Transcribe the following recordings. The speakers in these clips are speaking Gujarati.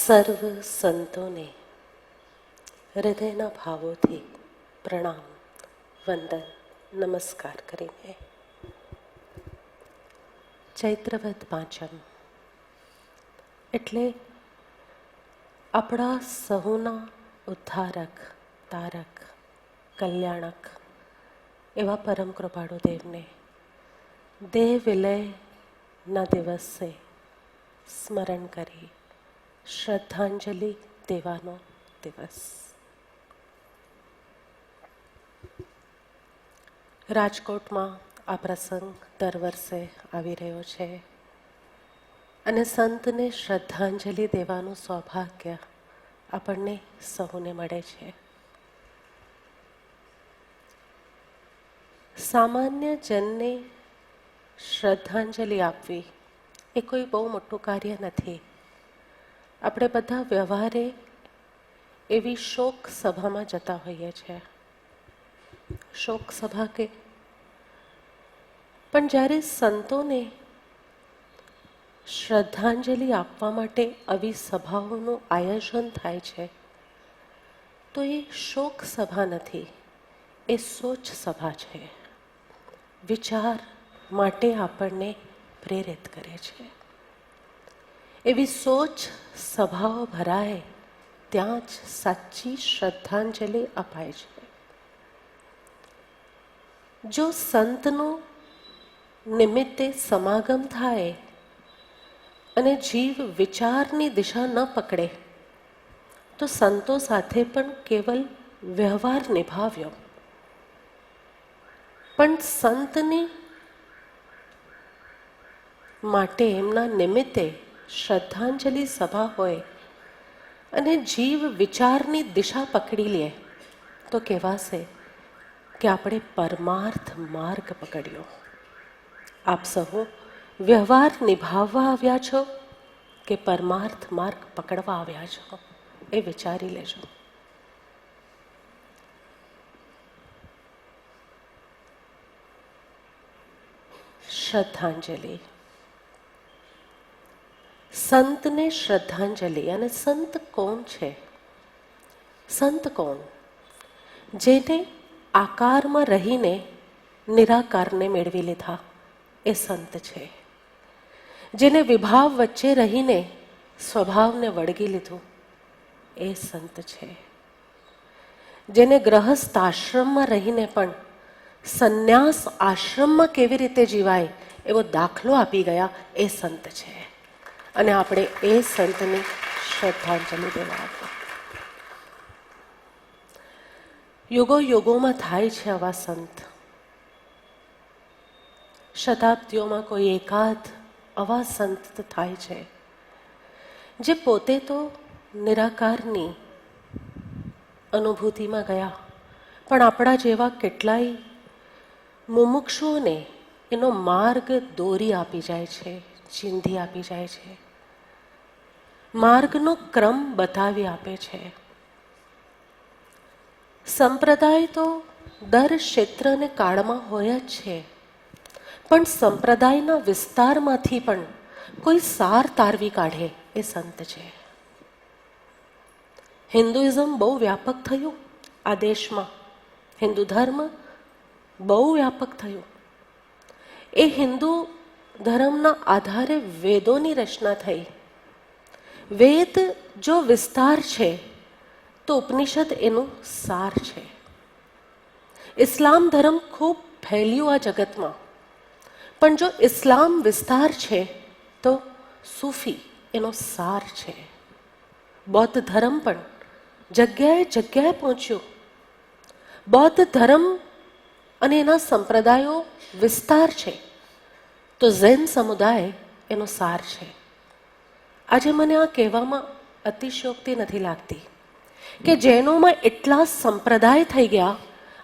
સર્વ સંતોને હૃદયના ભાવોથી પ્રણામ, વંદન, નમસ્કાર કરીને ચૈત્રવદ પાંચમ એટલે આપણા સહુના ઉદ્ધારક, તારક, કલ્યાણક એવા પરમ કૃપાળુ દેવને દેહ વિલયના દિવસે સ્મરણ કરી શ્રદ્ધાંજલિ દેવાનો દિવસ. રાજકોટમાં આ પ્રસંગ દર વર્ષે આવી રહ્યો છે અને સંતને શ્રદ્ધાંજલિ દેવાનું સૌભાગ્ય આપણને સહુને મળે છે. સામાન્ય જનને શ્રદ્ધાંજલિ આપવી એ કોઈ બહુ મોટું કાર્ય નથી. આપણે બધા વ્યવહારે એવી શોક સભામાં જતા હોઈએ છીએ. શોક સભા કે પણ જ્યારે સંતોને શ્રદ્ધાંજલિ આપવા માટે આવી સભાઓનું આયોજન થાય છે તો એ શોક સભા નથી, એ સોચ સભા છે. વિચાર માટે આપણને પ્રેરિત કરે છે. એવી સોચ સભાઓ ભરાય ત્યાં જ સાચી શ્રદ્ધાંજલિ અપાય છે. જો સંતનું નિમિત્તે સમાગમ થાય અને જીવ વિચારની દિશા ન પકડે તો સંતો સાથે પણ કેવલ વ્યવહાર નિભાવ્યો, પણ સંતની માટે એમના નિમિત્તે શ્રદ્ધાંજલિ સભા હોય અને જીવ વિચારની દિશા પકડી લે તો કહેવાશે કે આપણે પરમાર્થ માર્ગ પકડ્યો. આપ સહુ વ્યવહાર નિભાવવા આવ્યા છો કે પરમાર્થ માર્ગ પકડવા આવ્યા છો એ વિચારી લેજો. શ્રદ્ધાંજલિ, સંતને શ્રદ્ધાંજલિ. અને સંત કોણ છે? સંત કોણ? જેને આકારમાં રહીને નિરાકારને મેળવી લીધા એ સંત છે. જેને વિભાવ વચ્ચે રહીને સ્વભાવને વળગી લીધું એ સંત છે. જેને ગ્રહસ્થ આશ્રમમાં રહીને પણ સંન્યાસ આશ્રમમાં કેવી રીતે જીવાય એવો દાખલો આપી ગયા એ સંત છે. અને આપણે એ સંતની શ્રદ્ધાંજલિ દેવા આપો. યુગો યુગોમાં થાય છે આવા સંત. શતાબ્દીઓમાં કોઈ એકાદ આવા સંત થાય છે જે પોતે તો નિરાકારની અનુભૂતિમાં ગયા, પણ આપણા જેવા કેટલાય મુમુક્ષુઓને એનો માર્ગ દોરી આપી જાય છે, ચીંધી આપી જાય છે, માર્ગનો ક્રમ બતાવી આપે છે. સંપ્રદાય તો દર ક્ષેત્ર અને કાળમાં હોય જ છે, પણ સંપ્રદાયના વિસ્તારમાંથી પણ કોઈ સાર તારવી કાઢે એ સંત છે. હિન્દુઇઝમ બહુ વ્યાપક થયું આ દેશમાં, હિન્દુ ધર્મ બહુ વ્યાપક થયું. એ હિન્દુ ધર્મના આધારે વેદોની રચના થઈ. વેદ જો વિસ્તાર છે તો ઉપનિષદ એનું સાર છે. ઇસ્લામ ધર્મ ખૂબ ફેલ્યું આ જગતમાં, પણ જો ઇસ્લામ વિસ્તાર છે તો સૂફી એનો સાર છે. બૌદ્ધ ધર્મ પણ જગ્યાએ જગ્યાએ પહોંચ્યું. બૌદ્ધ ધર્મ અને એના સંપ્રદાયો વિસ્તાર છે તો ઝેન સમુદાય એનો સાર છે. આજે મને આ કહેવામાં અતિશયોક્તિ નથી લાગતી કે જૈનોમાં એટલા સંપ્રદાય થઈ ગયા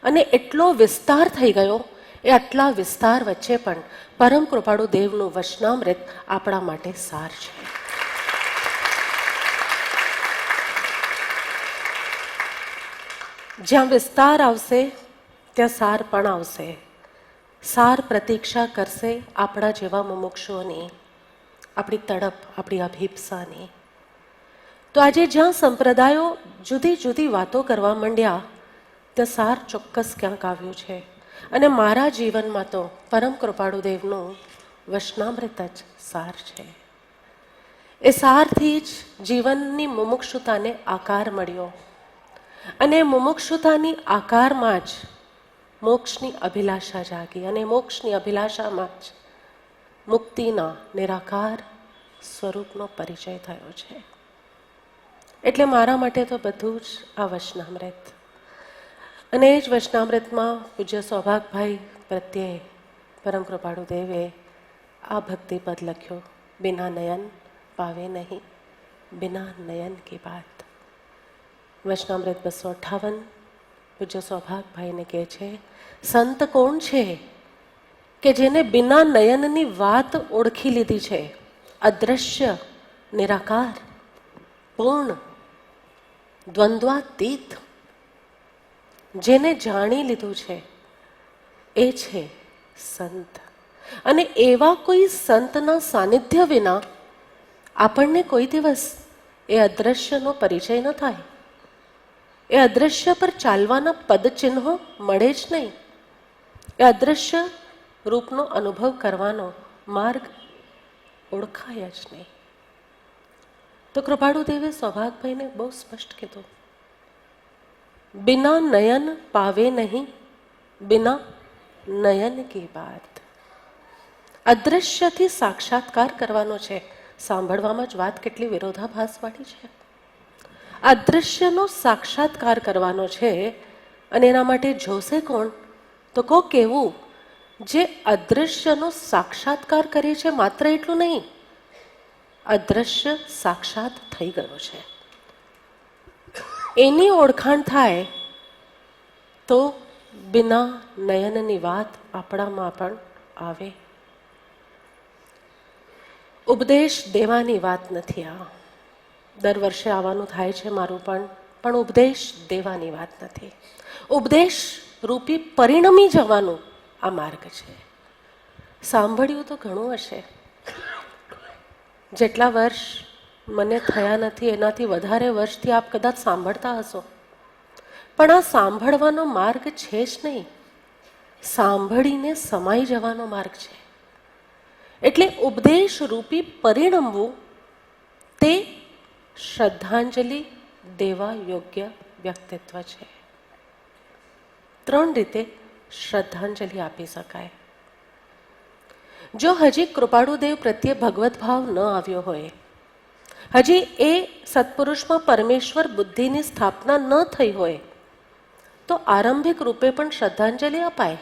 અને એટલો વિસ્તાર થઈ ગયો, એ આટલા વિસ્તાર વચ્ચે પણ પરમ કૃપાળુ દેવનું વચનામૃત આપણા માટે સાર છે. જ્યાં વિસ્તાર આવશે ત્યાં સાર પણ આવશે. સાર પ્રતીક્ષા કરશે આપણા જેવા મુમુક્ષુઓની, આપણી તડપ, આપણી અભિપ્સાની. તો આજે જ્યાં સંપ્રદાયો જુદી જુદી વાતો કરવા માંડ્યા, ત્યાં સાર ચોક્કસ ક્યાંક આવ્યું છે. અને મારા જીવનમાં તો પરમ કૃપાળુદેવનું વચનામૃત જ સાર છે. એ સારથી જ જીવનની મુમુક્ષુતાને આકાર મળ્યો. અને મુમુક્ષુતાની આકારમાં જ મોક્ષની અભિલાષા જાગી. અને મોક્ષની અભિલાષામાં જ મુક્તિના નિરાકાર સ્વરૂપનો પરિચય થયો છે. એટલે મારા માટે તો બધું જ આ વચનામૃત. અને એ જ વચનામૃતમાં પૂજ્ય સૌભાગભાઈ પ્રત્યે પરમ કૃપાળુદેવે આ ભક્તિપદ લખ્યો, બિના નયન પાવે નહીં, બિના નયન કી બાત. વચનામૃત 258 પૂજ્ય સૌભાગભાઈને કહે છે, સંત કોણ છે કે જેને બિના નયનની વાત ઓળખી લીધી છે? અદ્રશ્ય, નિરાકાર, પૂર્ણ, દ્વંદ્વાતીત, જેને જાણી લીધું છે એ છે સંત. અને એવા કોઈ સંતના સાનિધ્ય વિના આપણને કોઈ દિવસ એ અદ્રશ્યનો પરિચય ન થાય. એ અદ્રશ્ય પર ચાલવાના પદચિહ્નો મળે જ નહીં. એ અદ્રશ્ય રૂપનો અનુભવ કરવાનો માર્ગ ઓળખાય જ નહીં. તો કૃપાળુદેવે સૌભાગભાઈને બહુ સ્પષ્ટ કીધું, બિના નયન પાવે નહીં, બિના નયન કી બાત. અદ્રશ્યથી સાક્ષાત્કાર કરવાનો છે. સાંભળવામાં જ વાત કેટલી વિરોધાભાસવાળી છે. અદ્રશ્યનો સાક્ષાત્કાર કરવાનો છે. અને એના માટે જોશે કોણ? તો કોક એવું જે અદ્રશ્યનો સાક્ષાત્કાર કરે છે. માત્ર એટલું નહીં, અદ્રશ્ય સાક્ષાત થઈ ગયો છે. એની ઓળખાણ થાય તો બિના નયનની વાત આપણામાં પણ આવે. ઉપદેશ દેવાની વાત નથી આ. દર વર્ષે આવવાનું થાય છે મારું પણ ઉપદેશ દેવાની વાત નથી. ઉપદેશ રૂપી પરિણમી જવાનું આ માર્ગ છે. સાંભળ્યું તો ઘણું હશે. જેટલા વર્ષ મને થયા નથી એનાથી વધારે વર્ષથી આપ કદાચ સાંભળતા હશો. પણ આ સાંભળવાનો માર્ગ છે જ નહીં, સાંભળીને સમાઈ જવાનો માર્ગ છે. એટલે ઉપદેશ રૂપી પરિણમવું તે શ્રદ્ધાંજલિ દેવા યોગ્ય વ્યક્તિત્વ છે. 3 રીતે શ્રદ્ધાંજલિ આપી શકાય. જો હજી કૃપાળુદેવ પ્રત્યે ભગવત ભાવ ન આવ્યો હોય, હજી એ સત્પુરુષમાં પરમેશ્વર બુદ્ધિની સ્થાપના ન થઈ હોય, તો આરંભિક રૂપે પણ શ્રદ્ધાંજલિ અપાય.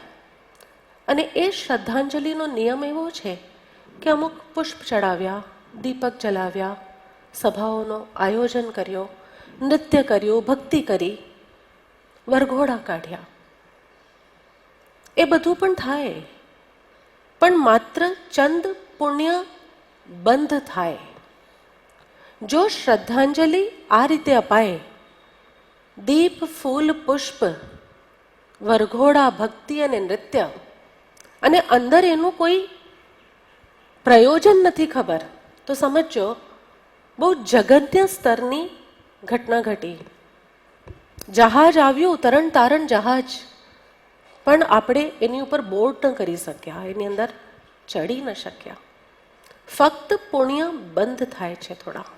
અને એ શ્રદ્ધાંજલિનો નિયમ એવો છે કે અમુક પુષ્પ ચડાવ્યા, દીપક જલાવ્યા, સભાઓનો આયોજન કર્યો, નૃત્ય કર્યું, ભક્તિ કરી, વરઘોડા કાઢ્યા, એ બધું પણ થાય. પણ માત્ર ચંદ પુણ્ય બંધ થાય. જો શ્રદ્ધાંજલિ આ રીતે અપાય, દીપ, ફૂલ, પુષ્પ, વરઘોડા, ભક્તિ અને નૃત્ય, અને અંદર એનું કોઈ પ્રયોજન નથી ખબર, તો સમજો બહુ જગન્ય સ્તરની ઘટના ઘટી. જહાજ આવ્યું, તરણ તારણ જહાજ, પણ આપણે એની ઉપર બોર્ડ ન કરી શક્યા, એની અંદર ચડી ન શક્યા. ફક્ત પુણ્ય બંધ થાય છે થોડા.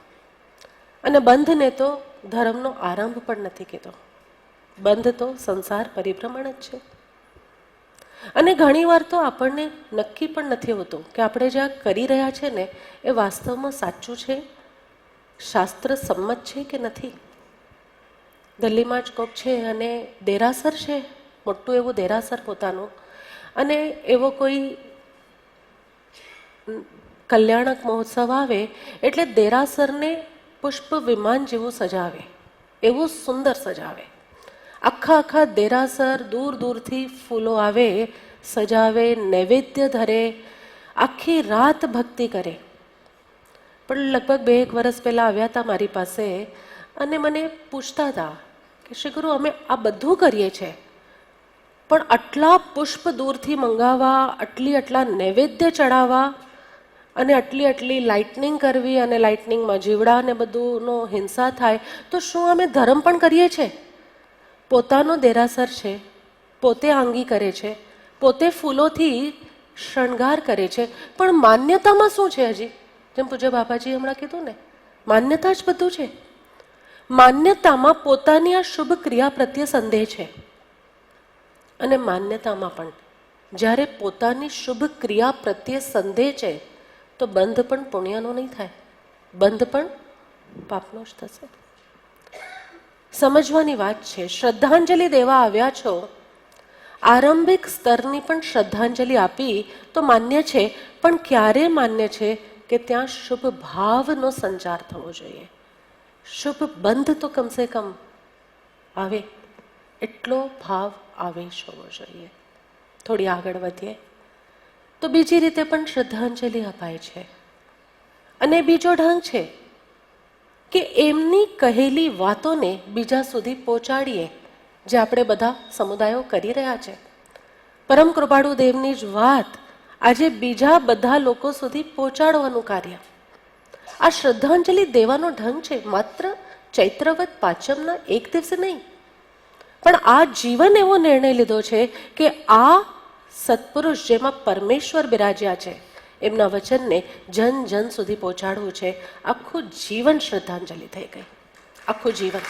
અને બંધને તો ધર્મનો આરંભ પણ નથી કીધો. બંધ તો સંસાર પરિભ્રમણ જ છે. અને ઘણીવાર તો આપણને નક્કી પણ નથી હોતું કે આપણે જ્યાં કરી રહ્યા છે ને એ વાસ્તવમાં સાચું છે, શાસ્ત્ર સંમત છે કે નથી. દિલ્હીમાં જ કોક છે અને દેરાસર છે, મોટું એવું દેરાસર પોતાનું, અને એવો કોઈ કલ્યાણક મહોત્સવ આવે એટલે દેરાસરને પુષ્પ વિમાન જેવું સજાવે, એવું સુંદર સજાવે. આખા દેરાસર દૂર દૂરથી ફૂલો આવે, સજાવે, નૈવેદ્ય ધરે, આખી રાત ભક્તિ કરે. પણ લગભગ 2-1 વર્ષ પહેલાં આવ્યા હતા મારી પાસે અને મને પૂછતા હતા કે શ્રી ગુરુ, અમે આ બધું કરીએ છીએ, પણ આટલા પુષ્પ દૂરથી મંગાવવા, આટલા નૈવેદ્ય ચડાવવા, અને આટલી લાઇટનિંગ કરવી અને લાઇટનિંગમાં જીવડા ને બધુંનો હિંસા થાય, તો શું અમે ધર્મ પણ કરીએ છીએ? પોતાનો દેરાસર છે, પોતે આંગી કરે છે, પોતે ફૂલોથી શણગાર કરે છે, પણ માન્યતામાં શું છે? હજી જેમ પૂજ્ય બાપાજી હમણાં કીધું ને, માન્યતા જ બધું છે. માન્યતામાં પોતાની આ શુભ ક્રિયા પ્રત્યે સંદેહ છે. અને માન્યતામાં પણ જ્યારે પોતાની શુભ ક્રિયા પ્રત્યે સંદેહ છે, તો બંધ પણ પુણ્યનો નહીં થાય, બંધ પણ પાપનો જ થશે. સમજવાની વાત છે. શ્રદ્ધાંજલિ દેવા આવ્યા છો, આરંભિક સ્તરની પણ શ્રદ્ધાંજલિ આપી તો માન્ય છે, પણ ક્યારે માન્ય છે કે ત્યાં શુભ ભાવનો સંચાર થવો જોઈએ. શુભ બંધ તો કમસે કમ આવે એટલો ભાવ આવેશ હોવો જોઈએ. થોડી આગળ વધીએ તો બીજી રીતે પણ શ્રદ્ધાંજલિ અપાય છે. અને બીજો ઢંગ છે કે એમની કહેલી વાતોને બીજા સુધી પહોંચાડીએ, જે આપણે બધા સમુદાયો કરી રહ્યા છે. પરમ કૃપાળુ દેવની જ વાત આજે બીજા બધા લોકો સુધી પહોંચાડવાનું કાર્ય, આ શ્રદ્ધાંજલિ દેવાનો ઢંગ છે. માત્ર ચૈત્રવદ પાંચમના એક દિવસે નહીં, પણ આ જીવન એવો નિર્ણય લીધો છે કે આ સત્પુરુષ જેમાં પરમેશ્વર બિરાજ્યા છે, એમના વચનને જન જન સુધી પહોંચાડવું છે. આખું જીવન શ્રદ્ધાંજલિ થઈ ગઈ, આખું જીવન.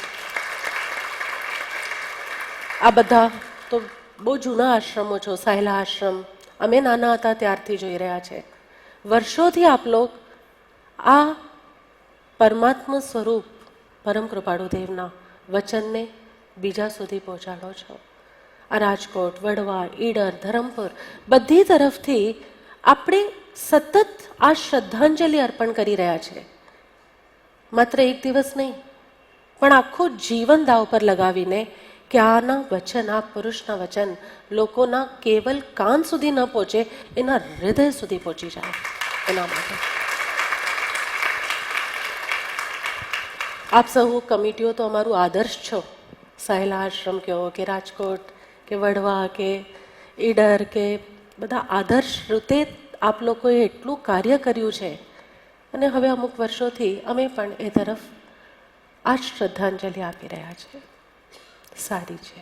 આ બધા તો બહુ જૂના આશ્રમો છો, સાયલા આશ્રમ અમે નાના હતા ત્યારથી જોઈ રહ્યા છે. વર્ષોથી આપ લોગ આ પરમાત્મા સ્વરૂપ પરમ કૃપાળુ દેવના વચનને બીજા સુધી પહોંચાડો છો. આ રાજકોટ, વડવા, ઈડર, ધરમપુર બધી તરફથી આપણે સતત આ શ્રદ્ધાંજલિ અર્પણ કરી રહ્યા છે. માત્ર એક દિવસ નહીં, પણ આખું જીવન દાવ પર લગાવીને કે આના વચન, આ પુરુષના વચન લોકોના કેવલ કાન સુધી ન પહોંચે, એના હૃદય સુધી પહોંચી જાય, એના માટે આપ સૌ કમિટીઓ તો અમારું આદર્શ છો. સાયલા આશ્રમ કહો કે રાજકોટ કે વડવા કે ઈડર કે બધા આદર્શ રીતે આપ લોકોએ એટલું કાર્ય કર્યું છે. અને હવે અમુક વર્ષોથી અમે પણ એ તરફ આ જ શ્રદ્ધાંજલિ આપી રહ્યા છે. સારી છે.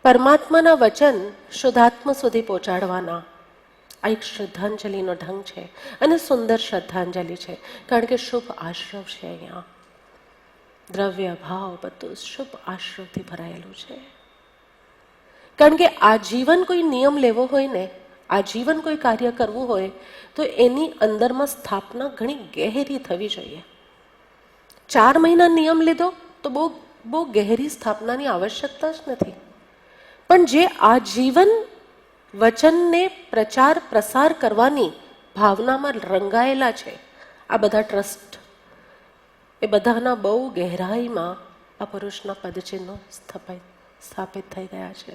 પરમાત્માના વચન શુદ્ધાત્મ સુધી પહોંચાડવાના આ એક શ્રદ્ધાંજલિનો ઢંગ છે, અને સુંદર શ્રદ્ધાંજલિ છે. કારણ કે શુભ આશ્રવ છે. અહીંયા દ્રવ્ય ભાવ બધું શુભ આશ્રવથી ભરાયેલું છે. કારણ કે આજીવન કોઈ નિયમ લેવો હોય ને, આજીવન કોઈ કાર્ય કરવું હોય, તો એની અંદરમાં સ્થાપના ઘણી ગહેરી થવી જોઈએ. 4 મહિના નિયમ લીધો તો બહુ ગહેરી સ્થાપનાની આવશ્યકતા જ નથી. પણ જે આજીવન વચનને પ્રચાર પ્રસાર કરવાની ભાવનામાં રંગાયેલા છે, આ બધા ટ્રસ્ટ, એ બધાના બહુ ગહેરાઈમાં આ પુરુષના પદચિહ્નો સ્થાપિત થઈ ગયા છે.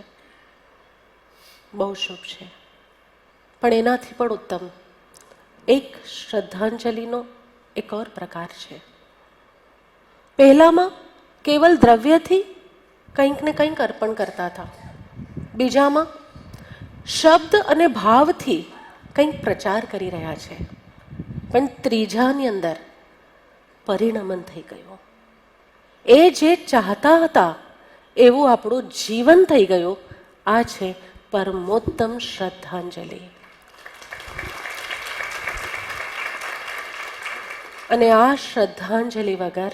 બહુ શુભ છે. પણ એનાથી પણ ઉત્તમ એક શ્રદ્ધાંજલિનો એક ઓર પ્રકાર છે. પહેલામાં કેવલ દ્રવ્યથી કંઈક ને કંઈક અર્પણ કરતા હતા. બીજામાં શબ્દ અને ભાવથી કંઈક પ્રચાર કરી રહ્યા છે. પણ ત્રીજાની અંદર પરિણમન થઈ ગયું. એ જે ચાહતા હતા એવું આપણું જીવન થઈ ગયું. આ છે પરમોત્તમ શ્રદ્ધાંજલિ. અને આ શ્રદ્ધાંજલિ વગર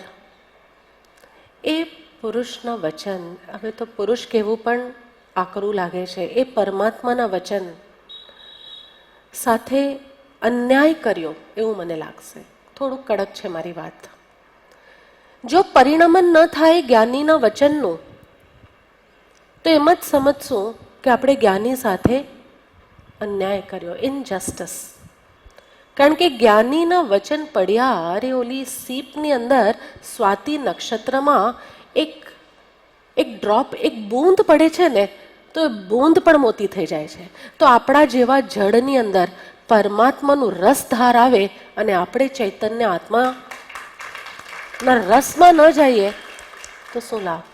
એ પુરુષના વચન, હવે તો પુરુષ કહેવું પણ આકરું લાગે છે, એ પરમાત્માના વચન સાથે અન્યાય કર્યો એવું મને લાગશે. થોડુંક કડક છે મારી વાત. જો પરિણમન ન થાય જ્ઞાનીના વચનનું, તો એમ જ સમજશું કે આપણે જ્ઞાની સાથે અન્યાય કર્યો, ઇનજસ્ટિસ. કારણ કે જ્ઞાનીના વચન પડ્યા, અરે ઓલી સીપની અંદર સ્વાતિ નક્ષત્રમાં એક ડ્રોપ, એક બૂંદ પડે છે ને, તો એ બૂંદ પણ મોતી થઈ જાય છે. તો આપણા જેવા જળની અંદર પરમાત્માનું રસ ધાર આવે અને આપણે ચૈતન્ય આત્માના રસમાં ન જઈએ તો શું લાભ?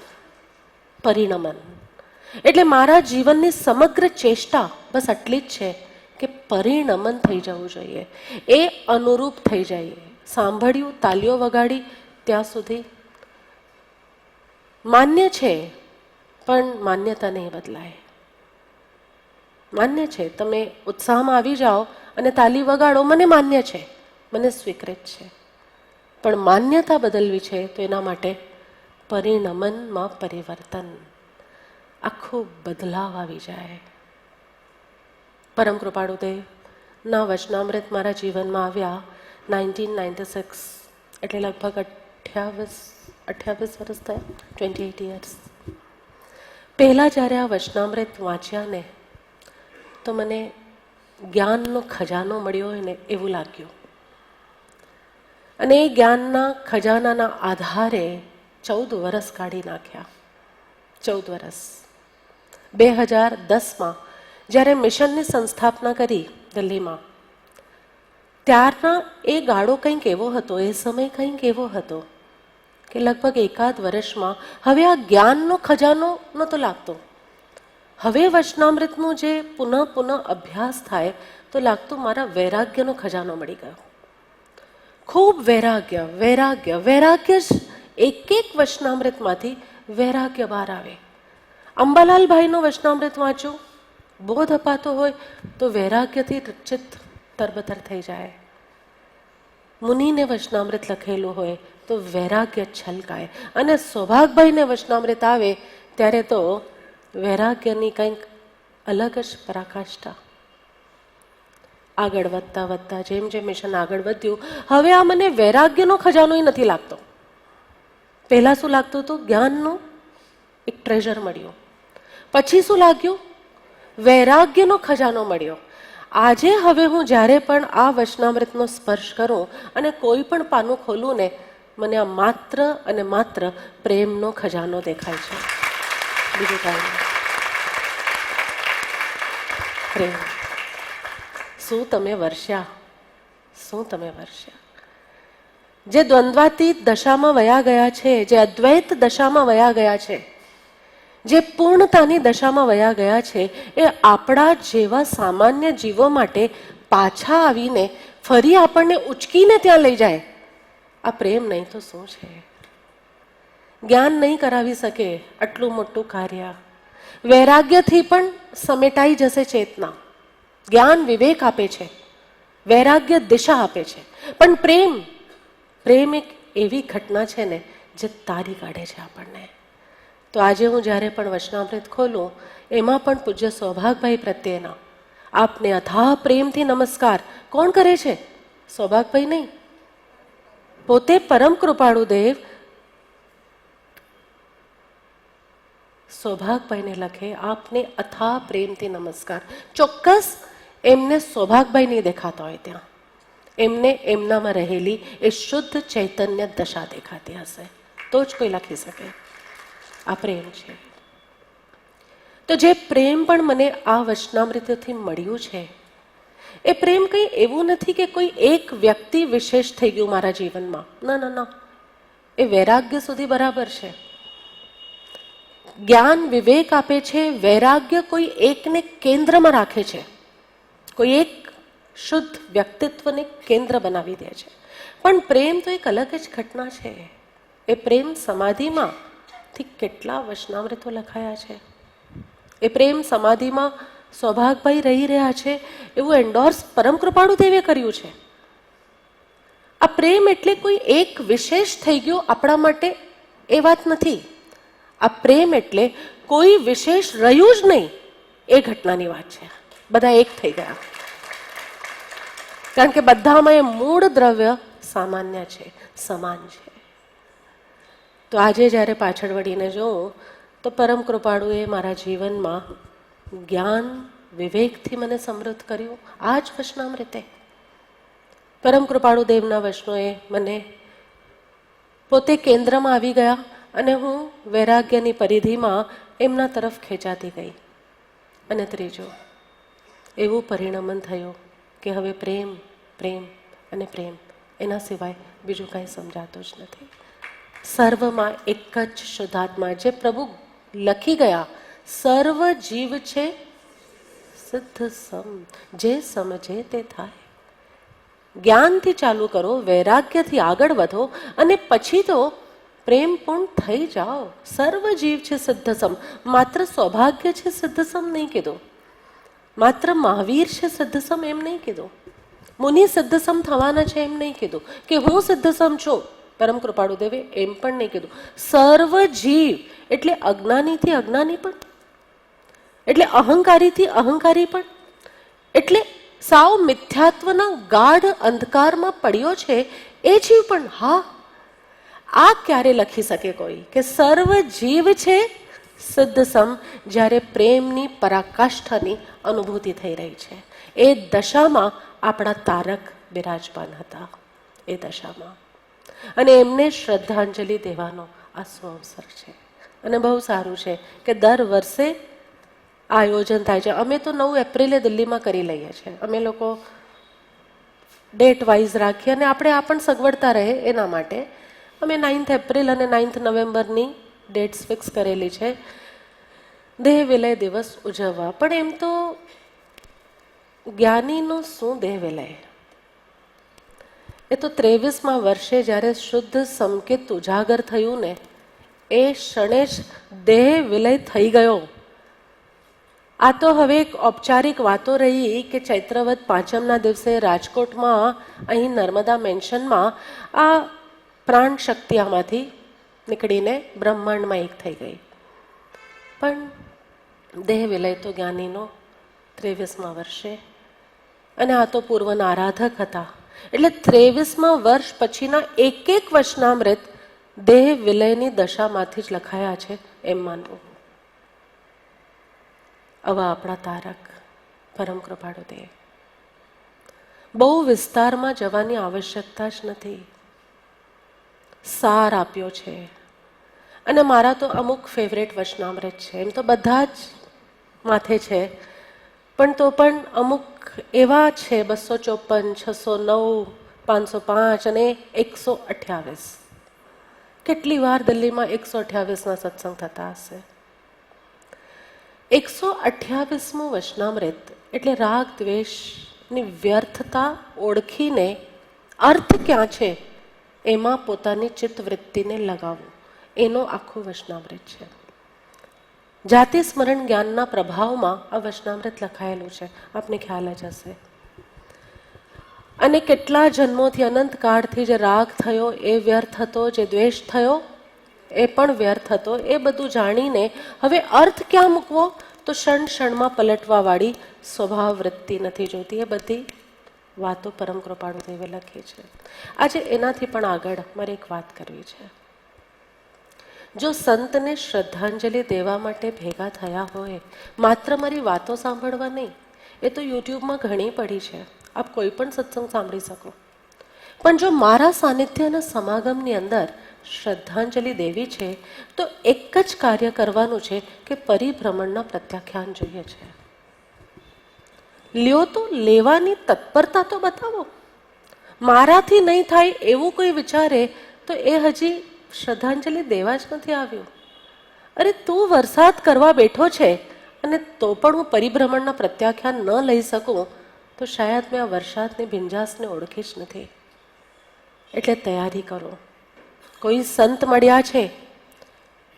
પરિણમન. એટલે મારા જીવનની સમગ્ર ચેષ્ટા બસ આટલી જ છે કે પરિણમન થઈ જવું જોઈએ, એ અનુરૂપ થઈ જઈએ. સાંભળ્યું, તાલીઓ વગાડી ત્યાં સુધી માન્ય છે, પણ માન્યતા નહીં બદલાય. માન્ય છે, તમે ઉત્સાહમાં આવી જાઓ અને તાલી વગાડો, મને માન્ય છે, મને સ્વીકૃત છે. પણ માન્યતા બદલવી છે તો એના માટે પરિણમનમાં પરિવર્તન, આખું બદલાવ આવી જાય. પરમ કૃપાળુદેવના વચનામૃત મારા જીવનમાં આવ્યા 1996, એટલે લગભગ 28 વર્ષ થયા, 28 યર્સ. પહેલાં જ્યારે આ વચનામૃત વાંચ્યા ને તો મને જ્ઞાનનો ખજાનો મળ્યો હોય ને એવું લાગ્યું. અને એ જ્ઞાનના ખજાનાના આધારે 14 વર્ષ કાઢી નાખ્યા. 14 વર્ષ. 2010માં જ્યારે મિશનની સંસ્થાપના કરી દિલ્હીમાં, ત્યારના એ ગાળો કંઈક એવો હતો, એ સમય કંઈક એવો હતો કે લગભગ એકાદ વર્ષમાં હવે આ જ્ઞાનનો ખજાનો નહોતો લાગતો. હવે વચનામૃતનું જે પુનઃ અભ્યાસ થાય તો લાગતું મારા વૈરાગ્યનો ખજાનો મળી ગયો. ખૂબ વૈરાગ્ય, વૈરાગ્ય, વૈરાગ્ય જ એક એક વચનામૃતમાંથી વૈરાગ્ય બહાર આવે. અંબાલાલભાઈનો વચનામૃત વાંચો, બોધ અપાતો હોય તો વૈરાગ્યથી ચિત્ત તરબતર થઈ જાય. મુનિને વચનામૃત લખેલું હોય તો વૈરાગ્ય છલકાય. અને સૌભાગભાઈને વચનામૃત આવે ત્યારે તો વૈરાગ્યની કંઈક અલગ જ પરાકાષ્ઠા. આગળ વધતા વધતા જેમ જેમ મિશન આગળ વધ્યું, હવે આ મને વૈરાગ્યનો ખજાનોય નથી લાગતો. પહેલાં શું લાગતું હતું? જ્ઞાનનું એક ટ્રેઝર મળ્યું. પછી શું લાગ્યું? વૈરાગ્યનો ખજાનો મળ્યો. આજે હવે હું જ્યારે પણ આ વચનામૃતનો સ્પર્શ કરું અને કોઈ પણ પાનું ખોલું ને, મને આ માત્ર અને માત્ર પ્રેમનો ખજાનો દેખાય છે, બીજું કાંઈ નહીં. પ્રેમ. શું તમે વર્ષ્યા, શું તમે વર્ષ્યા. જે દ્વંદ્વાતીત દશામાં વયા ગયા છે, જે અદ્વૈત દશામાં વયા ગયા છે, જે પૂર્ણતાની દશામાં વયા ગયા છે, એ આપણા જેવા સામાન્ય જીવો માટે પાછા આવીને ફરી આપણને ઉચકીને ત્યાં લઈ જાય. આ પ્રેમ નહીં તો શું છે? જ્ઞાન નહીં કરાવી શકે આટલું મોટું કાર્ય. વૈરાગ્યથી પણ સમેટાઈ જશે ચેતના. જ્ઞાન વિવેક આપે છે, વૈરાગ્ય દિશા આપે છે, પણ પ્રેમ, પ્રેમ એક એવી ઘટના છે ને જે તારી કાઢે છે આપણને. તો આજે હું જ્યારે પણ વચનામૃત ખોલું, એમાં પણ પૂજ્ય સૌભાગભાઈ પ્રત્યેના આપને અથાહ પ્રેમથી નમસ્કાર. કોણ કરે છે? સૌભાગભાઈ નહીં, પોતે પરમ કૃપાળુ દેવ સૌભાગભાઈને લખે આપને અથાહ પ્રેમથી નમસ્કાર. ચોક્કસ એમને સૌભાગભાઈ નહીં દેખાતા હોય ત્યાં, એમને એમનામાં રહેલી એ શુદ્ધ ચૈતન્ય દશા દેખાતી હશે, તો જ કોઈ લખી શકે. આ પ્રેમ છે. તો જે પ્રેમ પણ મને આ વચનામૃતથી મળ્યું છે, એ પ્રેમ કંઈ એવું નથી કે કોઈ એક વ્યક્તિ વિશેષ થઈ ગયું મારા જીવનમાં. ના ના ના, એ વૈરાગ્ય સુધી બરાબર છે. જ્ઞાન વિવેક આપે છે, વૈરાગ્ય કોઈ એકને કેન્દ્રમાં રાખે છે, કોઈ એક શુદ્ધ વ્યક્તિત્વને કેન્દ્ર બનાવી દે છે. પણ પ્રેમ તો એક અલગ જ ઘટના છે. એ પ્રેમ સમાધિમાં કેટલા વચનામૃતો લખાયા છે. એ પ્રેમ સમાધિમાં સૌભાગભાઈ રહી રહ્યા છે એવું એન્ડોર્સ પરમ કૃપાળુ દેવે કર્યું છે. આ પ્રેમ એટલે કોઈ એક વિશેષ થઈ ગયો આપણા માટે એ વાત નથી. આ પ્રેમ એટલે કોઈ વિશેષ રહ્યું જ નહીં એ ઘટનાની વાત છે. બધા એક થઈ ગયા, કારણ કે બધામાં એ મૂળ દ્રવ્ય સામાન્ય છે, સમાન છે. તો આજે જ્યારે પાછળ વળીને જોઉં તો પરમ કૃપાળુએ મારા જીવનમાં જ્ઞાન વિવેકથી મને સમૃદ્ધ કર્યું. આ જ વચનામૃતે પરમ કૃપાળુ દેવના વચનોએ મને પોતે કેન્દ્રમાં આવી ગયા અને હું વૈરાગ્યની પરિધિમાં એમના તરફ ખેંચાતી ગઈ. અને ત્રીજું એવું પરિણમન થયું કે હવે પ્રેમ, પ્રેમ અને પ્રેમ, એના સિવાય બીજું કાંઈ સમજાતું જ નથી. સર્વમાં એક જ શુદ્ધાત્મા, જે પ્રભુ લખી ગયા, સર્વ જીવ છે સિદ્ધ સમ, જે સમજે તે થાય. જ્ઞાનથી ચાલુ કરો, વૈરાગ્યથી આગળ વધો અને પછી તો પ્રેમ પૂર્ણ થઈ જાઓ. સર્વ જીવ છે સિદ્ધસમ. માત્ર સૌભાગ્ય છે સિદ્ધસમ નહીં કીધું, માત્ર મહાવીર છે સિદ્ધસમ એમ નહીં કીધું, મુનિ સિદ્ધસમ થવાના છે એમ નહીં કીધું, કે હું સિદ્ધસમ છું પરમ કૃપાળુ દેવે એમ પણ નહીં કીધું. સર્વ જીવ એટલે અજ્ઞાનીથી અજ્ઞાની પણ, એટલે અહંકારીથી અહંકારી પણ, એટલે સાવ મિથ્યાત્વના ગાઢ અંધકારમાં પડ્યો છે એ જીવ પણ. હા, આ ક્યારે લખી શકે કોઈ કે સર્વ જીવ છે સિદ્ધસમ, જ્યારે પ્રેમની પરાકાષ્ઠાની અનુભૂતિ થઈ રહી છે. એ દશામાં આપણા તારક બિરાજમાન હતા, એ દશામાં. અને એમને શ્રદ્ધાંજલિ દેવાનો આ અવસર છે. અને બહુ સારું છે કે દર વર્ષે આયોજન થાય છે. અમે તો 9 એપ્રિલે દિલ્હીમાં કરી લઈએ છીએ. અમે લોકો ડેટ વાઇઝ રાખીએ અને આપણે આ પણ સગવડતા રહે એના માટે અમે 9th એપ્રિલ અને 9th નવેમ્બરની ડેટ્સ ફિક્સ કરેલી છે દેહ વિલય દિવસ ઉજવવા. પણ એમ તો જ્ઞાનીનો શું દેહ વિલય, એ તો 23મા વર્ષે જ્યારે શુદ્ધ સંકેત ઉજાગર થયું ને એ ક્ષણે જ દેહ વિલય થઈ ગયો. આ તો હવે એક ઔપચારિક વાતો રહી કે ચૈત્રવદ પાંચમના દિવસે રાજકોટમાં અહીં નર્મદા મેન્શનમાં આ પ્રાણ શક્તિ આમાંથી નીકળીને બ્રહ્માંડમાં એક થઈ ગઈ. પણ દેહ વિલય તો જ્ઞાનીનો 23મા વર્ષે, અને આ તો પૂર્વના આરાધક હતા. એટલે 23મા વર્ષ પછીના એક વચનામૃત દેહ વિલયની દશામાંથી જ લખાયા છે એમ માનવું. આવા આપણા તારક પરમ કૃપાળુ દેવ. બહુ વિસ્તારમાં જવાની આવશ્યકતા જ નથી, સાર આપ્યો છે. અને મારા તો અમુક ફેવરેટ વચનામૃત છે, એમ તો બધા જ માથે છે, પણ તો પણ અમુક એવા છે 254, 609, 505 અને 128. કેટલી વાર દિલ્હીમાં 128ના સત્સંગ થતા હશે. 128મું વચનામૃત એટલે રાગ દ્વેષની વ્યર્થતા ઓળખીને અર્થ ક્યાં છે એમાં પોતાની ચિત્તવૃત્તિને લગાવવું, એનો આખું વચનામૃત છે. જાતિ સ્મરણ જ્ઞાનના પ્રભાવમાં આ વચનામૃત લખાયેલું છે, આપને ખ્યાલ જ હશે. અને કેટલા જન્મોથી અનંત કાળથી જે રાગ થયો એ વ્યર્થ હતો, જે દ્વેષ થયો એ પણ વ્યર્થ હતો. એ બધું જાણીને હવે અર્થ ક્યાં મૂકવો, તો ક્ષણ ક્ષણમાં પલટવા વાળી સ્વભાવ વૃત્તિ નથી જોતી. એ બધી વાતો પરમ કૃપાળુ દેવે લખી છે. આજે એનાથી પણ આગળ મારે એક વાત કરવી છે. જો સંતને શ્રદ્ધાંજલિ દેવા માટે ભેગા થયા હોય, માત્ર મારી વાતો સાંભળવા નહીં, એ તો યુટ્યુબમાં ઘણી પડી છે, આપ કોઈ પણ સત્સંગ સાંભળી શકો. પણ જો મારા સાનિધ્ય અને સમાગમની અંદર શ્રદ્ધાંજલિ દેવી છે તો એક જ કાર્ય કરવાનું છે કે પરિભ્રમણના પ્રત્યાખ્યાન જોઈએ છે. લ્યો તો લેવાની તત્પરતા તો બતાવો. મારાથી નહીં થાય એવું કોઈ વિચારે તો એ હજી શ્રદ્ધાંજલિ દેવા જ નથી આવ્યું. અરે તું વરસાદ કરવા બેઠો છે અને તો પણ હું પરિભ્રમણના પ્રત્યાખ્યાન ન લઈ શકું તો શાયદ મેં આ વરસાદની ભીંજાસને ઓળખી જ નથી. એટલે તૈયારી કરો. કોઈ સંત મળ્યા છે,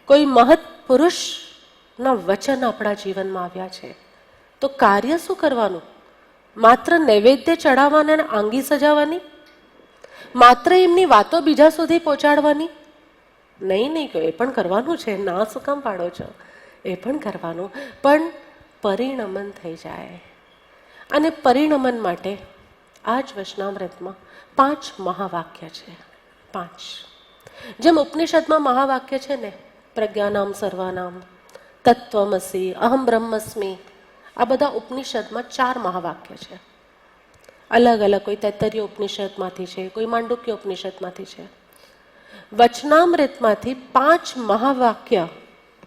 કોઈ મહત પુરુષના વચન આપણા જીવનમાં આવ્યા છે, તો કાર્ય શું કરવાનું? માત્ર નૈવેદ્ય ચડાવવાના અને આંગી સજાવવાની? માત્ર એમની વાતો બીજા સુધી પહોંચાડવાની? નહીં કહો, એ પણ કરવાનું છે, ના શું કામ પાડો છો? એ પણ કરવાનું, પણ પરિણમન થઈ જાય. અને પરિણમન માટે આ જ વચનામૃતમાં 5 મહાવાક્ય છે. 5 જેમ ઉપનિષદમાં મહાવાક્ય છે ને, પ્રજ્ઞાનામ સર્વાનામ, તત્વમસી, અહમ બ્રહ્મસ્મિ, આ બધા ઉપનિષદમાં 4 મહાવાક્ય છે. અલગ અલગ, કોઈ તૈત્તરીય ઉપનિષદમાંથી છે, કોઈ માંડુક્ય ઉપનિષદમાંથી છે. વચનામૃતમાંથી 5 મહાવાક્ય,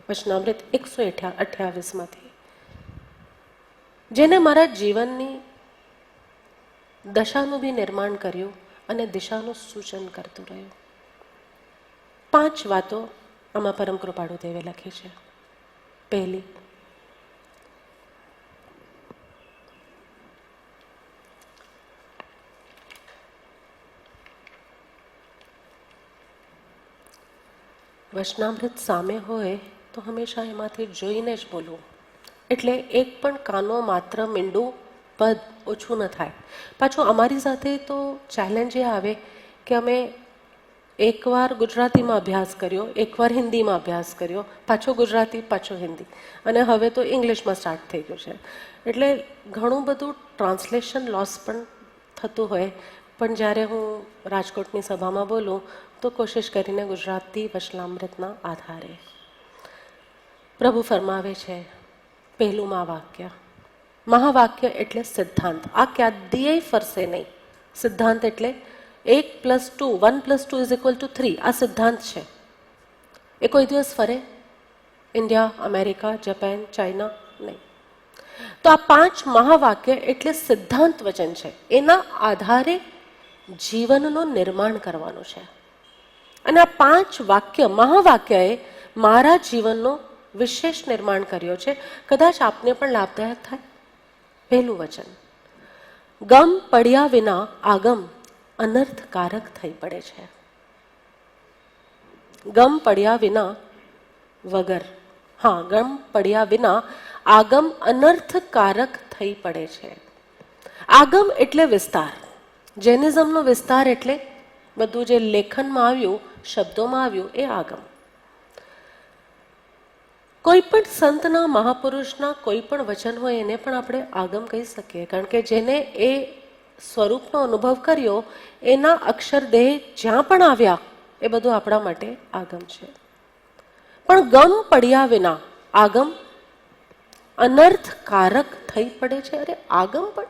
વચનામૃત 128માંથી, જેને મારા જીવનની દશાનું બી નિર્માણ કર્યું અને દિશાનું સૂચન કરતું રહ્યું. 5 વાતો આમાં પરમ કૃપાળુ દેવે લખી છે. પહેલી, વચનામૃત સામે હોય તો હંમેશા એમાંથી જોઈને જ બોલવું, એટલે એક પણ કાનો માત્ર મીંડું પદ ઓછું ન થાય. પાછું અમારી સાથે તો ચેલેન્જ એ આવે કે અમે એકવાર ગુજરાતીમાં અભ્યાસ કર્યો, એકવાર હિન્દીમાં અભ્યાસ કર્યો, પાછો ગુજરાતી, પાછો હિન્દી, અને હવે તો ઇંગ્લિશમાં સ્ટાર્ટ થઈ ગયું છે. એટલે ઘણું બધું ટ્રાન્સલેશન લોસ પણ થતું હોય. પણ જ્યારે હું રાજકોટની સભામાં બોલું તો કોશિશ કરીને ગુજરાતી વચનામૃતના આધારે. પ્રભુ ફરમાવે છે પહેલું મહાવાક્ય. મહાવાક્ય એટલે સિદ્ધાંત. આ ક્યારેય ફરશે નહીં. સિદ્ધાંત એટલે 1+2, 1+2 = 3. આ સિદ્ધાંત છે. એ કોઈ દિવસ ફરે? India, America, Japan, China? નહીં. તો આ 5 મહાવાક્ય એટલે સિદ્ધાંત વચન છે. એના આધારે જીવનનું નિર્માણ કરવાનું છે. અને આ 5 વાક્ય, મહાવાક્યએ મારા જીવનનું વિશેષ નિર્માણ કર્યો છે. કદાચ આપને પણ લાભદાયક થાય. પહેલું વચન, ગમ પડ્યા વિના આગમ અનર્થકારક થઈ પડે છે. ગમ પડ્યા વિના વગર, હા, ગમ પડ્યા વિના આગમ અનર્થકારક થઈ પડે છે. આગમ એટલે વિસ્તાર. જૈનિઝમનો વિસ્તાર એટલે બધું જે લેખનમાં આવ્યું, શબ્દોમાં આવ્યું, એ આગમ. કોઈ પણ સંતના, મહાપુરુષના કોઈ પણ વચન હોય એને પણ આપણે આગમ કહી શકીએ, કારણ કે જેને એ સ્વરૂપનો અનુભવ કર્યો, એના અક્ષરદેહ જ્યાં પણ આવ્યા એ બધું આપણા માટે આગમ છે. પણ ગમ પડ્યા વિના આગમ અનર્થકારક થઈ પડે છે. અરે આગમ પણ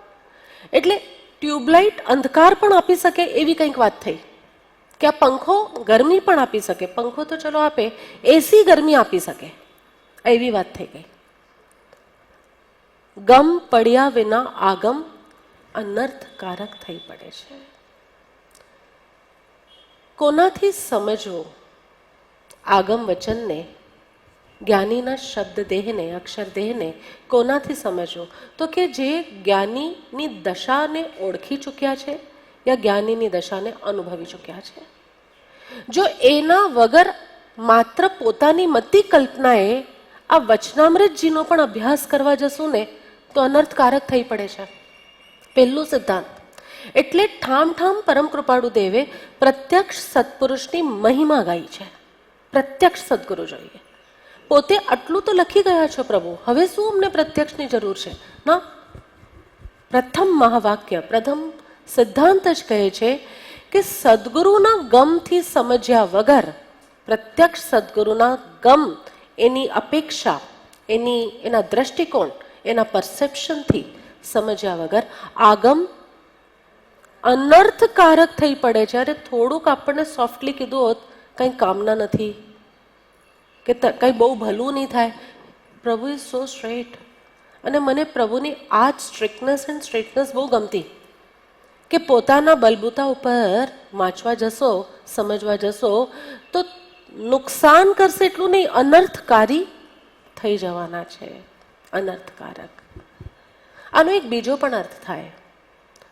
એટલે ટ્યુબલાઇટ અંધકાર પણ આપી શકે એવી કંઈક વાત થઈ, કે આ પંખો ગરમી પણ આપી શકે. પંખો તો ચલો આપે, એસી ગરમી આપી શકે, એવી વાત થઈ ગઈ. ગમ પડ્યા વિના આગમ અનર્થકારક થઈ પડે છે. કોનાથી સમજવું આગમ વચનને, જ્ઞાનીના શબ્દ દેહને, અક્ષર દેહને કોનાથી સમજવું? તો કે જે જ્ઞાનીની દશાને ઓળખી ચૂક્યા છે યા જ્ઞાનીની દશાને અનુભવી ચૂક્યા છે. જો એના વગર માત્ર પોતાની મતિ કલ્પનાએ આ વચનામૃતજીનો પણ અભ્યાસ કરવા જશું ને તો અનર્થકારક થઈ પડે છે. પહેલું સિદ્ધાંત. એટલે ઠામ ઠામ પરમ કૃપાળુ દેવે પ્રત્યક્ષ સત્પુરુષની મહિમા ગાઈ છે. પ્રત્યક્ષ સદગુરુ જોઈએ. પોતે આટલું તો લખી ગયા છો પ્રભુ, હવે શું અમને પ્રત્યક્ષની જરૂર છે? ના, પ્રથમ મહાવાક્ય, પ્રથમ સિદ્ધાંત જ કહે છે કે સદગુરુના ગમથી સમજ્યા વગર, પ્રત્યક્ષ સદગુરુના ગમ, એની અપેક્ષા, એના દ્રષ્ટિકોણ, એના પરસેપ્શનથી સમજ્યા વગર આગમ અનર્થકારક થઈ પડે છે. અરે થોડુંક આપણને સોફ્ટલી કીધું હોત, કંઈ કામના નથી કે કંઈ બહુ ભલું નહીં થાય. પ્રભુ ઇઝ સો સ્ટ્રેટ. અને મને પ્રભુની આ જ સ્ટ્રિક્ટનેસ એન્ડ સ્ટ્રેટનેસ બહુ ગમતી, કે પોતાના બલબૂતા ઉપર વાંચવા જશો, સમજવા જશો તો નુકસાન કરશે એટલું નહીં, અનર્થકારી થઈ જવાના છે. અનર્થકારક. આનો એક બીજો પણ અર્થ થાય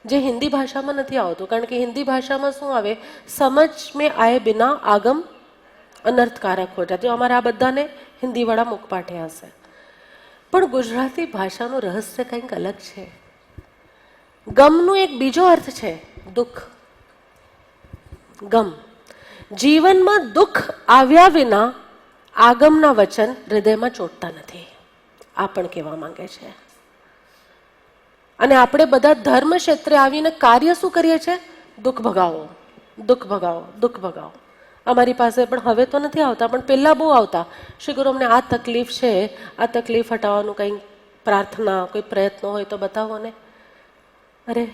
જે હિન્દી ભાષામાં નથી આવતો, કારણ કે હિન્દી ભાષામાં શું આવે? સમજ મેં આયે બિના આગમ અનર્થકારક હો જાતે. અમારા આ બધાને હિન્દીવાળા મુખપાઠે હશે, પણ ગુજરાતી ભાષાનું રહસ્ય કંઈક અલગ છે. ગમનો એક બીજો અર્થ છે દુઃખ. ગમ, જીવનમાં દુઃખ આવ્યા વિના આગમના વચન હૃદયમાં ચોટતા નથી, આ પણ કહેવા માંગે છે. અને આપણે બધા ધર્મ ક્ષેત્રે આવીને કાર્ય શું કરીએ છીએ? દુઃખ ભગાવો, દુઃખ ભગાવો, દુઃખ ભગાવો. અમારી પાસે પણ હવે તો નથી આવતા, પણ પહેલાં બહુ આવતા. શ્રી ગુરુ, અમને આ તકલીફ છે, આ તકલીફ હટાવવાનું કંઈ પ્રાર્થના, કોઈ પ્રયત્નો હોય તો બતાવો ને. અરે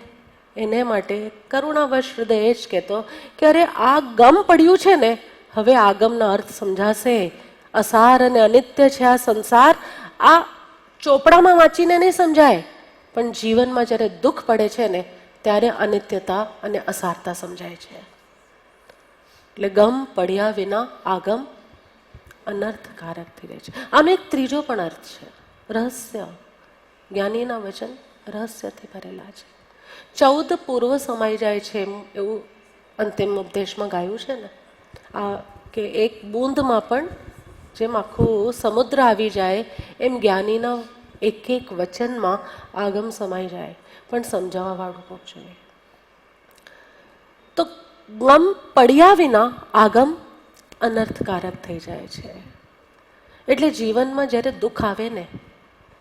એને માટે કરુણાવશ હૃદય એ જ કહેતો કે અરે આ ગમ પડ્યું છે ને, હવે આગમના અર્થ સમજાશે. અસાર અને અનિત્ય છે આ સંસાર. આ ચોપડામાં વાંચીને નહીં સમજાય, પણ જીવનમાં જ્યારે દુઃખ પડે છે ને ત્યારે અનિત્યતા અને અસારતા સમજાય છે. એટલે ગમ પડ્યા વિના આગમ અનર્થકારક થઈ રહે છે. આનો એક ત્રીજો પણ અર્થ છે રહસ્ય. જ્ઞાનીના વચન રહસ્યથી ભરેલા છે. 14 પૂર્વ સમાઈ જાય છે એવું અંતિમ ઉપદેશમાં ગાયું છે ને. આ કે એક બૂંદમાં પણ જેમ આખું સમુદ્ર આવી જાય એમ જ્ઞાનીના એક એક વચનમાં આગમ સમાઈ જાય, પણ સમજાવવાવાળું કોક જોઈએ. તો ગમ પડ્યા વિના આગમ અનર્થકારક થઈ જાય છે. એટલે જીવનમાં જ્યારે દુઃખ આવે ને,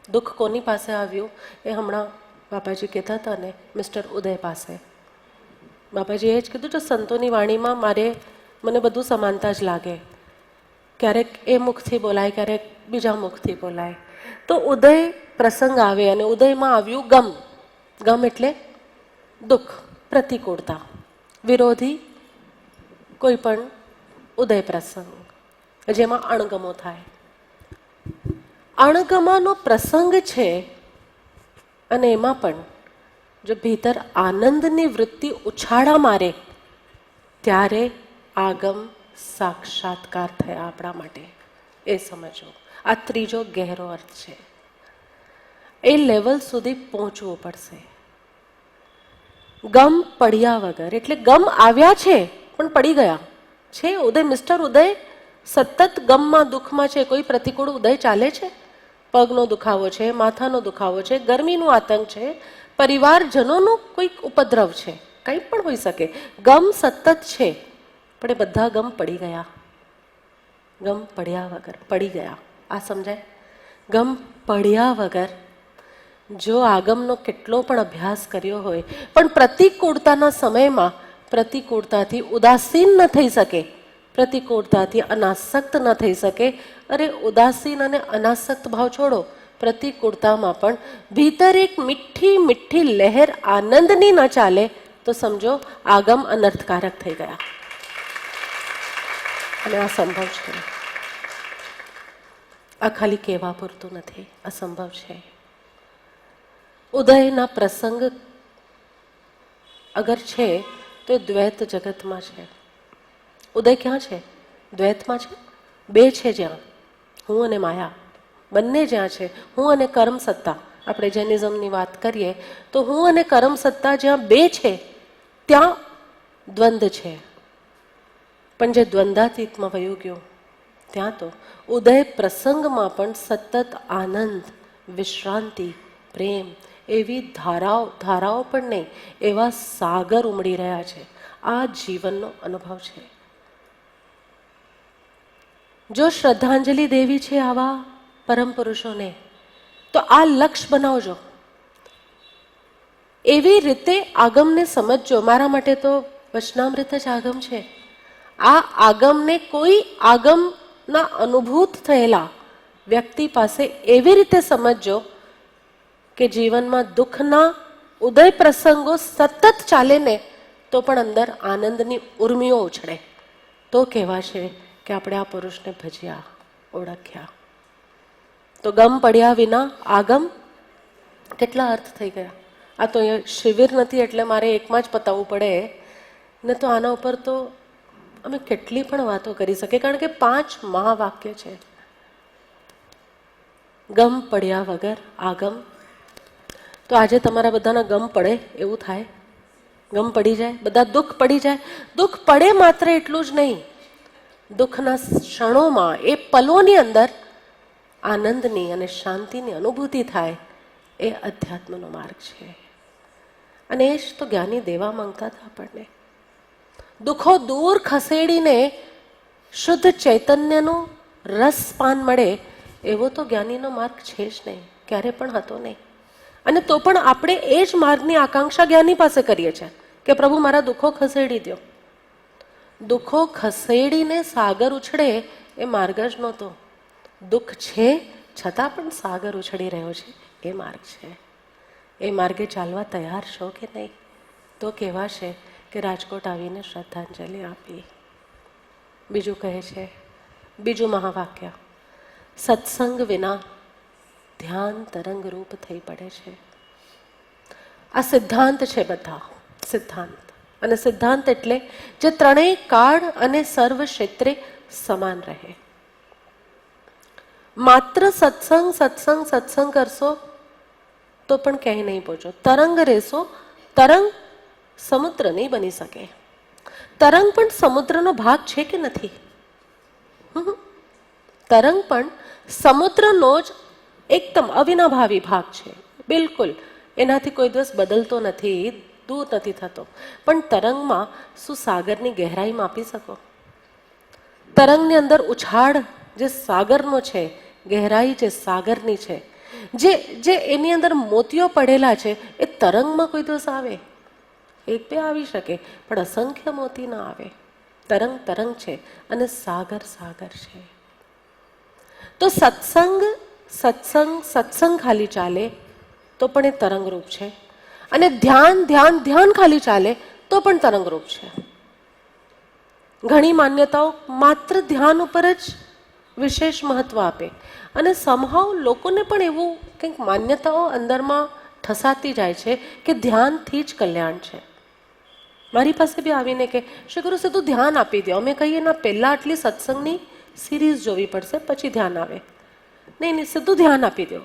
દુઃખ કોની પાસે આવ્યું એ હમણાં બાપાજી કહેતા હતા ને, મિસ્ટર ઉદય પાસે. બાપાજી એ જ કીધું, જો સંતોની વાણીમાં મને બધું સમાનતા જ લાગે. ક્યારેક એ મુખથી બોલાય, ક્યારેક બીજા મુખથી બોલાય. તો ઉદય પ્રસંગ આવે અને ઉદયમાં આવ્યું ગમ. ગમ એટલે દુઃખ, પ્રતિકૂળતા, વિરોધી કોઈ પણ ઉદય પ્રસંગ જેમાં અણગમો થાય. અણગમાનો પ્રસંગ છે અને એમાં પણ જો ભીતર આનંદની વૃત્તિ ઉછાળા મારે ત્યારે આગમ સાક્ષાત્કાર થયા આપણા માટે. એ સમજો, આ ત્રીજો ગહેરો અર્થ છે. એ લેવલ સુધી પહોંચવું પડશે. ગમ પડ્યા વગર, એટલે ગમ આવ્યા છે પણ પડી ગયા છે. ઉદય, મિસ્ટર ઉદય સતત ગમમાં, દુઃખમાં છે. કોઈ પ્રતિકૂળ ઉદય ચાલે છે? પગનો દુખાવો છે, માથાનો દુખાવો છે, ગરમીનું આતંક છે, પરિવારજનોનો કોઈક ઉપદ્રવ છે, કંઈ પણ હોઈ શકે. ગમ સતત છે, પણ એ બધા ગમ પડી ગયા. ગમ પડ્યા વગર પડી ગયા. આ સમજાય? ગમ પડ્યા વગર જો આગમનો કેટલો પણ અભ્યાસ કર્યો હોય પણ પ્રતિકૂળતાના સમયમાં પ્રતિકૂળતાથી ઉદાસીન ન થઈ શકે, પ્રતિકૂળતાથી અનાસક્ત ન થઈ શકે. અરે ઉદાસીન અને અનાસક્ત ભાવ છોડો, પ્રતિકૂળતામાં પણ ભીતર એક મીઠી મીઠી લહેર આનંદની ન ચાલે તો સમજો આગમ અનર્થકારક થઈ ગયા. અને આ સંભવ છે. આ ખાલી કહેવા પૂરતું નથી, અસંભવ છે. ઉદયના પ્રસંગ અગર છે તો એ દ્વૈત જગતમાં છે. ઉદય ક્યાં છે? દ્વૈતમાં છે. બે છે જ્યાં, હું અને માયા, બંને જ્યાં છે. હું અને કર્મ સત્તા. આપણે જૈનિઝમની વાત કરીએ તો હું અને કર્મ સત્તા જ્યાં બે છે ત્યાં દ્વંદ છે. પણ જે દ્વંદાતીતમાં વયું ગયું ત્યાં તો ઉદય પ્રસંગમાં પણ સતત આનંદ, વિશ્રાંતિ, પ્રેમ, એવી ધારાઓ પણ નહીં, એવા સાગર ઉમડી રહ્યા છે. આ જીવનનો અનુભવ છે. જો શ્રદ્ધાંજલિ દેવી છે આવા પરમ પુરુષોને તો આ લક્ષ્ય બનાવજો. એવી રીતે આગમને સમજજો. મારા માટે તો વચનામૃત જ આગમ છે. આ આગમને કોઈ આગમના અનુભૂત થયેલા વ્યક્તિ પાસે એવી રીતે સમજજો કે જીવનમાં દુઃખના ઉદય પ્રસંગો સતત ચાલે ને તો પણ અંદર આનંદની ઉર્મિઓ ઉછળે. તો કહેવાશે કે આપણે આ પુરુષને ભજ્યા, ઓળખ્યા. તો ગમ પડ્યા વિના આગમ, કેટલા અર્થ થઈ ગયા. આ તો અહીંયા શિબિર નથી એટલે મારે એકમાં જ પતાવવું પડે ને. તો આના ઉપર તો અમે કેટલી પણ વાતો કરી શકીએ, કારણ કે 5 મહાવાક્ય છે. ગમ પડ્યા વગર આગમ. તો આજે તમારા બધાના ગમ પડે એવું થાય, ગમ પડી જાય, બધા દુઃખ પડી જાય. દુઃખ પડે માત્ર એટલું જ નહીં, દુઃખના ક્ષણોમાં, એ પલોની અંદર આનંદની અને શાંતિની અનુભૂતિ થાય. એ અધ્યાત્મનો માર્ગ છે. અને એ જ તો જ્ઞાની દેવા માંગતા હતા આપણને. દુઃખો દૂર ખસેડીને શુદ્ધ ચૈતન્યનું રસપાન મળે એવો તો જ્ઞાનીનો માર્ગ છે જ નહીં, ક્યારે પણ હતો નહીં. અને તો પણ આપણે એ જ માર્ગની આકાંક્ષા જ્ઞાની પાસે કરીએ છીએ કે પ્રભુ મારા દુઃખો ખસેડી દો. દુઃખો ખસેડીને સાગર ઉછળે એ માર્ગ જ નહોતો. દુઃખ છે છતાં પણ સાગર ઉછળી રહ્યો છે, એ માર્ગ છે. એ માર્ગે ચાલવા તૈયાર છો કે નહીં? તો કહેવાશે કે રાજકોટ આવીને શ્રદ્ધાંજલિ આપી. બીજું કહે છે, બીજું મહાવાક્ય, સત્સંગ વિના ધ્યાન તરંગ રૂપ થઈ પડે છે. આ સિદ્ધાંત છે, બધા સિદ્ધાંત. અને સિદ્ધાંત એટલે જે ત્રણેય કાળ અને સર્વ ક્ષેત્રે સમાન રહે. માત્ર સત્સંગ સત્સંગ સત્સંગ કરશો તો પણ ક્યાંય નહીં પહોંચો. તરંગ રહેશો, તરંગ સમુદ્ર નહીં બની શકે. તરંગ પણ સમુદ્રનો ભાગ છે કે નથી? તરંગ પણ સમુદ્રનો જ એકદમ અવિનાભાવી ભાગ છે, બિલકુલ એનાથી કોઈ દિવસ બદલતો નથી, દૂર નથી થતો. પણ તરંગમાં શું સાગરની ગહેરાઈ માપી શકો? તરંગની અંદર ઉછાળ જે સાગરનો છે, ગહેરાઈ જે સાગરની છે, જે એની અંદર મોતીઓ પડેલા છે, એ તરંગમાં કોઈ દિવસ આવે? એક બે આવી શકે, પણ અસંખ્ય મોતી ના આવે. તરંગ તરંગ છે અને સાગર સાગર છે. તો સત્સંગ સત્સંગ સત્સંગ ખાલી ચાલે તો પણ એ તરંગરૂપ છે, અને ધ્યાન ધ્યાન ધ્યાન ખાલી ચાલે તો પણ તરંગરૂપ છે. ઘણી માન્યતાઓ માત્ર ધ્યાન ઉપર જ વિશેષ મહત્વ આપે, અને સમહાવ લોકોને પણ એવું કંઈક માન્યતાઓ અંદરમાં ઠસાતી જાય છે કે ધ્યાનથી જ કલ્યાણ છે. મારી પાસે બી આવીને કે શ્રી ગુરુ સીધું ધ્યાન આપી દો. અમે કહીએ ના, પહેલાં આટલી સત્સંગની સિરીઝ જોવી પડશે, પછી ધ્યાન આવે. નહીં નહીં, સીધું ધ્યાન આપી દો.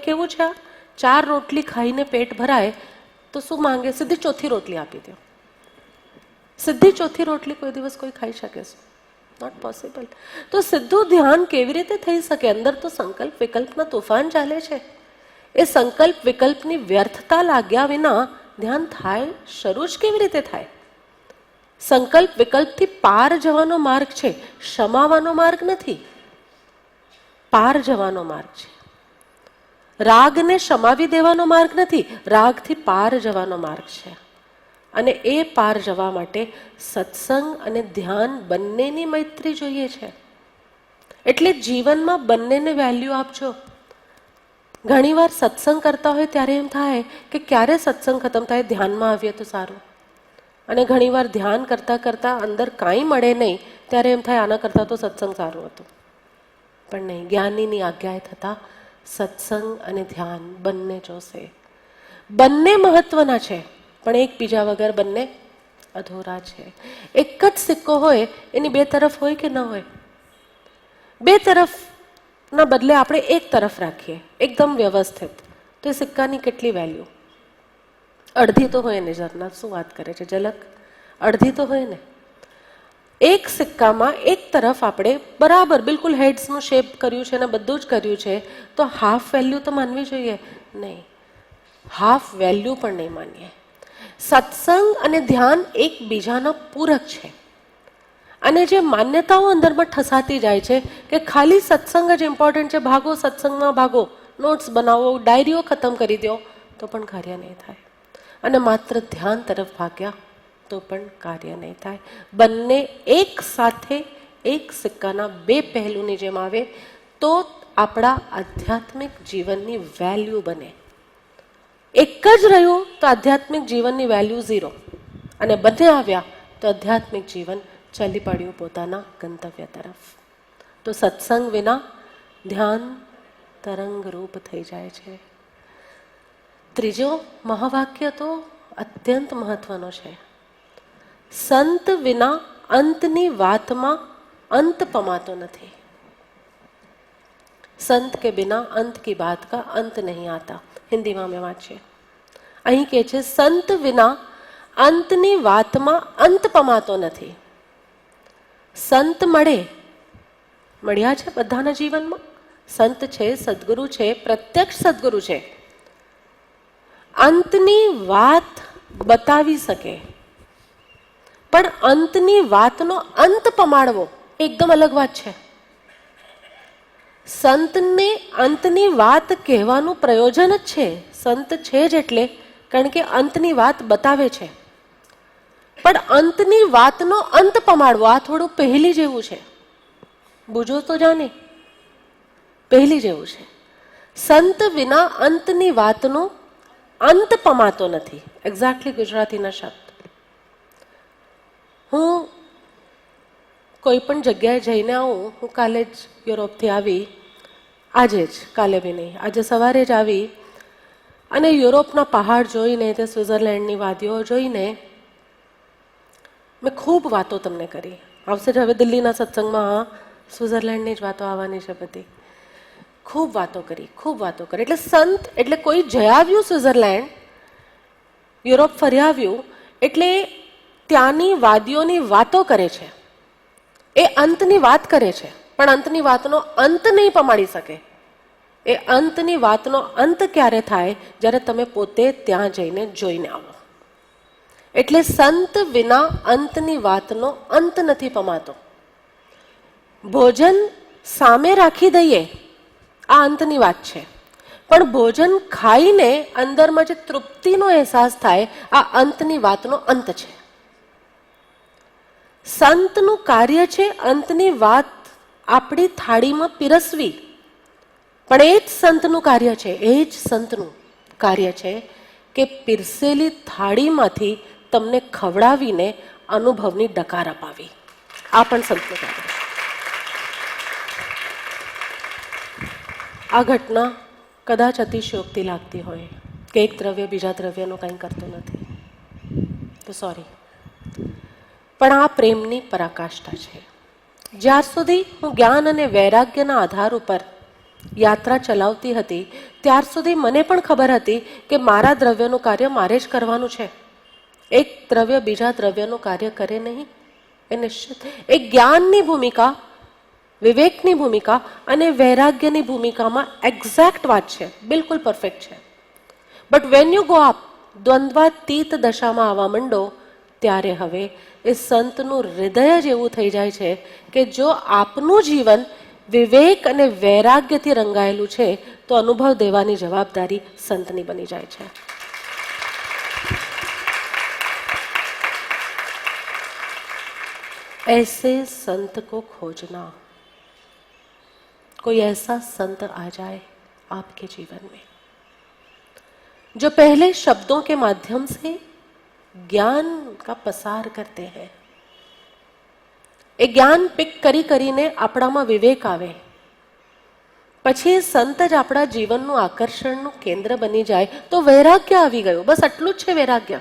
કેવું છે આ? 4 રોટલી ખાઈને પેટ ભરાય તો શું માંગે? સીધી ચોથી રોટલી આપી દો. સીધી ચોથી રોટલી કોઈ દિવસ કોઈ ખાઈ શકે છે? Not possible. તો સીધું ધ્યાન કેવી રીતે થઈ શકે? અંદર તો સંકલ્પ વિકલ્પના તોફાન ચાલે છે. એ સંકલ્પ વિકલ્પની વ્યર્થતા લાગ્યા વિના ધ્યાન થાય શરૂ જ કેવી રીતે થાય? સંકલ્પ વિકલ્પથી પાર જવાનો માર્ગ છે, શમાવાનો માર્ગ નથી. પાર જવાનો માર્ગ છે. રાગને શમાવી દેવાનો માર્ગ નથી, રાગથી પાર જવાનો માર્ગ છે. અને એ પાર જવા માટે સત્સંગ અને ધ્યાન બંનેની મૈત્રી જોઈએ છે. એટલે જીવનમાં બંનેને વેલ્યુ આપજો. ઘણીવાર સત્સંગ કરતા હોય ત્યારે એમ થાય કે ક્યારે સત્સંગ ખતમ થાય, ધ્યાનમાં આવીએ તો સારું. અને ઘણીવાર ધ્યાન કરતાં કરતાં અંદર કાંઈ મળે નહીં ત્યારે એમ થાય આના કરતાં તો સત્સંગ સારું હતું. પણ નહીં, જ્ઞાનીની આજ્ઞાએ થતાં સત્સંગ અને ધ્યાન બંને જોશે. બંને મહત્વના છે, પણ એકબીજા વગર બંને અધૂરા છે. એક જ સિક્કો હોય એની 2 તરફ હોય કે ન હોય? 2 તરફના બદલે આપણે એક તરફ રાખીએ એકદમ વ્યવસ્થિત, તો એ સિક્કાની કેટલી વેલ્યુ? અડધી તો હોય ને. ઝરના શું વાત કરે છે? ઝલક અડધી તો હોય ને. એક સિક્કામાં એક તરફ આપણે બરાબર બિલકુલ હેડ્સનું શેપ કર્યું છે અને બધું જ કર્યું છે, તો હાફ વેલ્યુ તો માનવી જોઈએ નહીં. હાફ વેલ્યુ પણ નહીં માનીએ. સત્સંગ અને ધ્યાન એકબીજાના પૂરક છે. અને જે માન્યતાઓ અંદરમાં ઠસાતી જાય છે કે ખાલી સત્સંગ જ ઇમ્પોર્ટન્ટ છે, ભાગો સત્સંગમાં ભાગો, નોટ્સ બનાવો, ડાયરીઓ ખતમ કરી દો, તો પણ કાર્ય નહીં થાય. અને માત્ર ધ્યાન તરફ ભાગ્યા તો પણ કાર્ય નહીં થાય. બંને એક સાથે એક સિક્કાના 2 પહેલુની જેમ આવે તો આપણા આધ્યાત્મિક જીવનની વેલ્યુ બને. એક જ રહ્યું તો આધ્યાત્મિક જીવનની વેલ્યુ 0, અને બંને આવ્યા તો આધ્યાત્મિક જીવન ચાલી પડ્યું પોતાના ગંતવ્ય તરફ. તો સત્સંગ વિના ધ્યાન તરંગ રૂપ થઈ જાય છે. ત્રીજો મહાવાક્ય તો અત્યંત મહત્વનો છે. સંત વિના અંતની વાતમાં અંત પમાતો નથી. સંત કે બિના અંત કી બાત કા અંત નહીં આતા. હિન્દીમાં મેં વાંચીએ. અહીં કહે છે સંત વિના અંતની વાતમાં અંત પમાતો નથી. સંત મળ્યા છે બધાના જીવનમાં. સંત છે, સદગુરુ છે, પ્રત્યક્ષ સદગુરુ છે. અંતની વાત બતાવી શકે, પણ અંતની વાતનો અંત પમાડવો એકદમ અલગ વાત છે. સંતને અંતની વાત કહેવાનું પ્રયોજન જ છે. સંત છે જ એટલે કારણ કે અંતની વાત બતાવે છે. પણ અંતની વાતનો અંત પમાડવો આ થોડું પહેલી જેવું છે. બુજો તો જાને, પહેલી જેવું છે. સંત વિના અંતની વાતનો અંત પમાતો નથી. એક્ઝેક્ટલી ગુજરાતીના શબ્દ. હું કોઈ પણ જગ્યાએ જઈને આવું, હું કાલે જ યુરોપથી આવી, આજે જ, કાલે બી નહીં, આજે સવારે જ આવી, અને યુરોપના પહાડ જોઈને, તે સ્વિટ્ઝરલેન્ડની વાદીઓ જોઈને મેં ખૂબ વાતો તમને કરી. આવશે જ હવે દિલ્હીના સત્સંગમાં સ્વિટ્ઝરલેન્ડની જ વાતો આવવાની છે બધી. ખૂબ વાતો કરી. એટલે સંત એટલે કોઈ જઈ આવ્યું સ્વિટ્ઝરલેન્ડ, યુરોપ ફરી આવ્યું એટલે ત્યાંની વાદીઓની વાતો કરે છે. એ અંતની વાત કરે છે, પણ અંતની વાતનો અંત નહીં પમાડી શકે. એ અંતની વાતનો અંત ક્યારે થાય? જ્યારે તમે પોતે ત્યાં જઈને જોઈને આવો. એટલે સંત વિના અંતની વાતનો અંત નથી પમાતો. ભોજન સામે રાખી દઈએ, આ અંતની વાત છે, પણ ભોજન ખાઈને અંદરમાં જે તૃપ્તિનો અહેસાસ થાય, આ અંતની વાતનો અંત છે. સંતનું કાર્ય છે અંતની વાત આપણી થાળીમાં પીરસવી, પણ એ જ સંતનું કાર્ય છે, એ જ સંતનું કાર્ય છે કે પીરસેલી થાળીમાંથી તમને ખવડાવીને અનુભવની ડકાર અપાવી. આ પણ સંતનું કાર્ય છે. આ ઘટના કદાચ અતિશયોક્તિ લાગતી હોય કે એક દ્રવ્ય બીજા દ્રવ્યનું કંઈ કરતું નથી, તો સોરી, પણ આ પ્રેમની પરાકાષ્ઠા છે. જ્યાર સુધી હું જ્ઞાન અને વૈરાગ્યના આધાર ઉપર યાત્રા ચલાવતી હતી, ત્યાર સુધી મને પણ ખબર હતી કે મારા દ્રવ્યનું કાર્ય મારે જ કરવાનું છે. એક દ્રવ્ય બીજા દ્રવ્યનું કાર્ય કરે નહીં, એ નિશ્ચિત. એ જ્ઞાનની ભૂમિકા, વિવેકની ભૂમિકા અને વૈરાગ્યની ભૂમિકામાં એક્ઝેક્ટ વાત છે, બિલકુલ પરફેક્ટ છે. But when you go up, દ્વંદ્વાતીત દશામાં આવવા માંડો, ત્યારે હવે એ સંતનું હૃદય જ એવું થઈ જાય છે કે જો આપનું જીવન વિવેક અને વૈરાગ્યથી રંગાયેલું છે, તો અનુભવ દેવાની જવાબદારી સંતની બની જાય છે. ऐसे संत को खोजना, कोई ऐसा संत आ जाए आपके जीवन में जो पहले शब्दों के माध्यम से ज्ञान का पसार करते हैं. એ જ્ઞાન પિક કરી કરીને આપણામાં વિવેક આવે, પછી એ સંત જ આપણા જીવનનું આકર્ષણનું કેન્દ્ર બની જાય, તો વૈરાગ્ય આવી ગયું. બસ આટલું જ છે વૈરાગ્ય.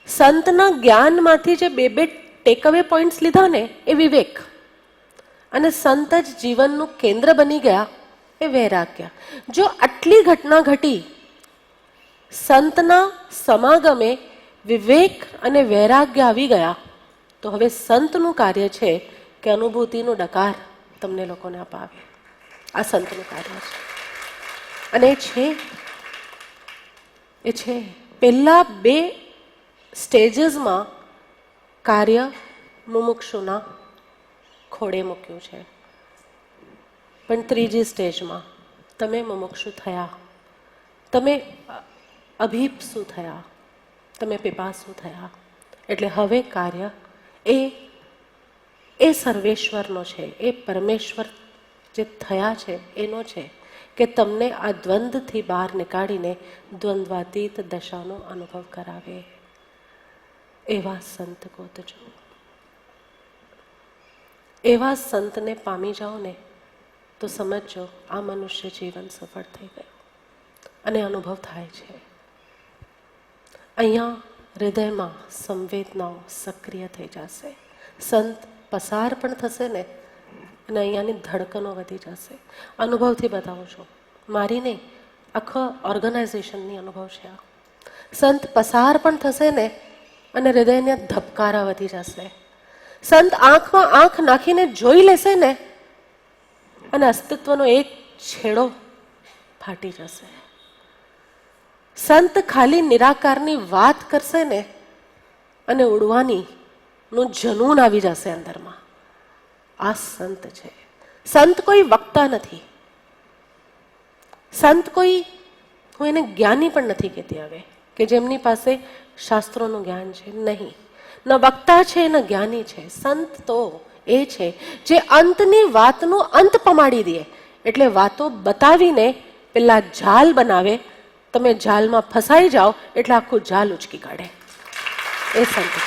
સંતના જ્ઞાનમાંથી જે બે ટેકઅવે પોઈન્ટ્સ લીધા ને, એ વિવેક, અને સંત જ જીવનનું કેન્દ્ર બની ગયા, એ વૈરાગ્ય. જો આટલી ઘટના ઘટી, સંતના સમાગમે વિવેક અને વૈરાગ્ય આવી ગયા, તો હવે સંતનું કાર્ય છે કે અનુભૂતિનો ડકાર તમને લોકોને અપાવે. આ સંતનું કાર્ય છે. અને એ છે પહેલા બે સ્ટેજીસમાં કાર્ય મુમુક્ષુના ખોડે મૂક્યું છે, પણ ત્રીજી સ્ટેજમાં તમે મુમુક્ષુ થયા, તમે અભીપ્સુ થયા, તમે પીપાસુ થયા. એટલે હવે કાર્ય એ સર્વેશ્વરનો છે, એ પરમેશ્વર જે થયા છે એનો છે કે તમને આ દ્વંદ્વથી બહાર નીકાળીને દ્વંદ્વાતીત દશાનો અનુભવ કરાવે. એવા સંત ગોતજો. એવા સંતને પામી જાઓ ને, તો સમજજો આ મનુષ્ય જીવન સફળ થઈ ગયું. અને અનુભવ થાય છે. અહીંયા હૃદયમાં સંવેદનાઓ સક્રિય થઈ જશે. સંત પસાર પણ થશે ને, અને અહીંયાની ધડકનો વધી જશે. અનુભવથી બતાવું છું, મારી નહીં, આખા ઓર્ગેનાઇઝેશનની અનુભવ છે આ. સંત પસાર પણ થશે ને, અને હૃદયના ધબકારા વધી જશે. સંત આંખમાં આંખ નાખીને જોઈ લેશે ને, અને અસ્તિત્વનો એક છેડો ફાટી જશે. સંત ખાલી નિરાકારની વાત કરશે ને, અને ઉડવાની નું જનૂન આવી જશે અંદરમાં. આ સંત છે. સંત કોઈ વક્તા નથી. સંત કોઈ, હું એને જ્ઞાની પણ નથી કહેતી હવે, કે જેમની પાસે શાસ્ત્રોનું જ્ઞાન છે. નહીં, ન વક્તા છે ન જ્ઞાની છે. સંત તો એ છે જે અંતની વાતનો અંત પમાડી દે. એટલે વાતો બતાવીને પેલા જાલ બનાવે, તમે જાલમાં ફસાઈ જાઓ એટલે આખું જાલ ઉચકી કાઢે. એ સંત છે.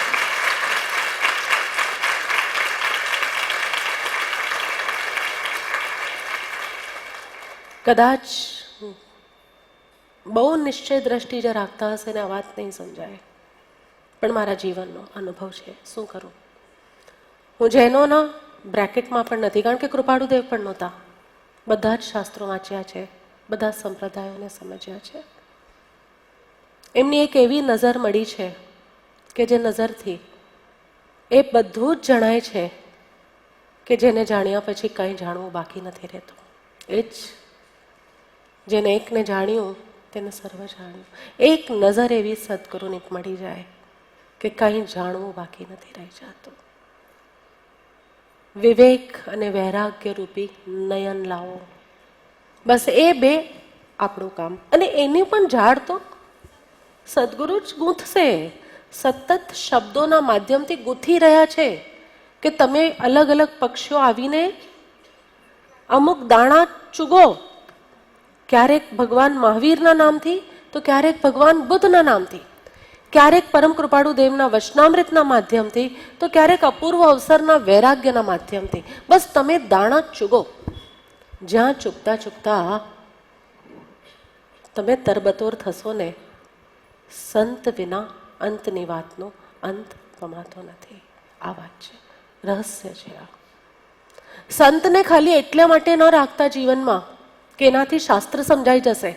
કદાચ બહુ નિશ્ચય દ્રષ્ટિ જે રાખતા હશે ને, આ વાત નહીં સમજાય, પણ મારા જીવનનો અનુભવ છે. શું કરું? હું જૈનોના બ્રેકેટમાં પણ નથી, કારણ કે કૃપાળુદેવ પણ નહોતા. બધા જ શાસ્ત્રો વાંચ્યા છે, બધા સંપ્રદાયોને સમજ્યા છે. એમની એક એવી નજર મળી છે કે જે નજરથી એ બધું જ જણાય છે કે જેને જાણ્યા પછી કંઈ જાણવું બાકી નથી રહેતું. એ જ જેને એકને જાણ્યું તેને સર્વ જાણ્યું. એક નજર એવી સદગુરુની મળી જાય કે કંઈ જાણવું બાકી નથી રહી જતું. વિવેક અને વૈરાગ્ય રૂપી નયન લાવો, બસ એ બે આપણું કામ. અને એની પણ ઝાડ તો સદગુરુ જ ગૂંથશે. સતત શબ્દોના માધ્યમથી ગૂંથી રહ્યા છે કે તમે અલગ અલગ પક્ષીઓ આવીને અમુક દાણા ચૂગો, ક્યારેક ભગવાન મહાવીરના નામથી તો ક્યારેક ભગવાન બુદ્ધના નામથી, ક્યારેક પરમ કૃપાળુ દેવના વચનામૃતના માધ્યમથી તો ક્યારેક અપૂર્વ અવસરના વૈરાગ્યના માધ્યમથી. બસ તમે દાણા ચૂગો. જ્યાં ચૂકતા ચૂકતા તમે તરબતોર થશો ને, સંત વિના અંતની વાતનો અંત પમાતો નથી. આ વાત છે, રહસ્ય છે આ. સંતને ખાલી એટલા માટે ન રાખતા જીવનમાં કે એનાથી શાસ્ત્ર સમજાઈ જશે,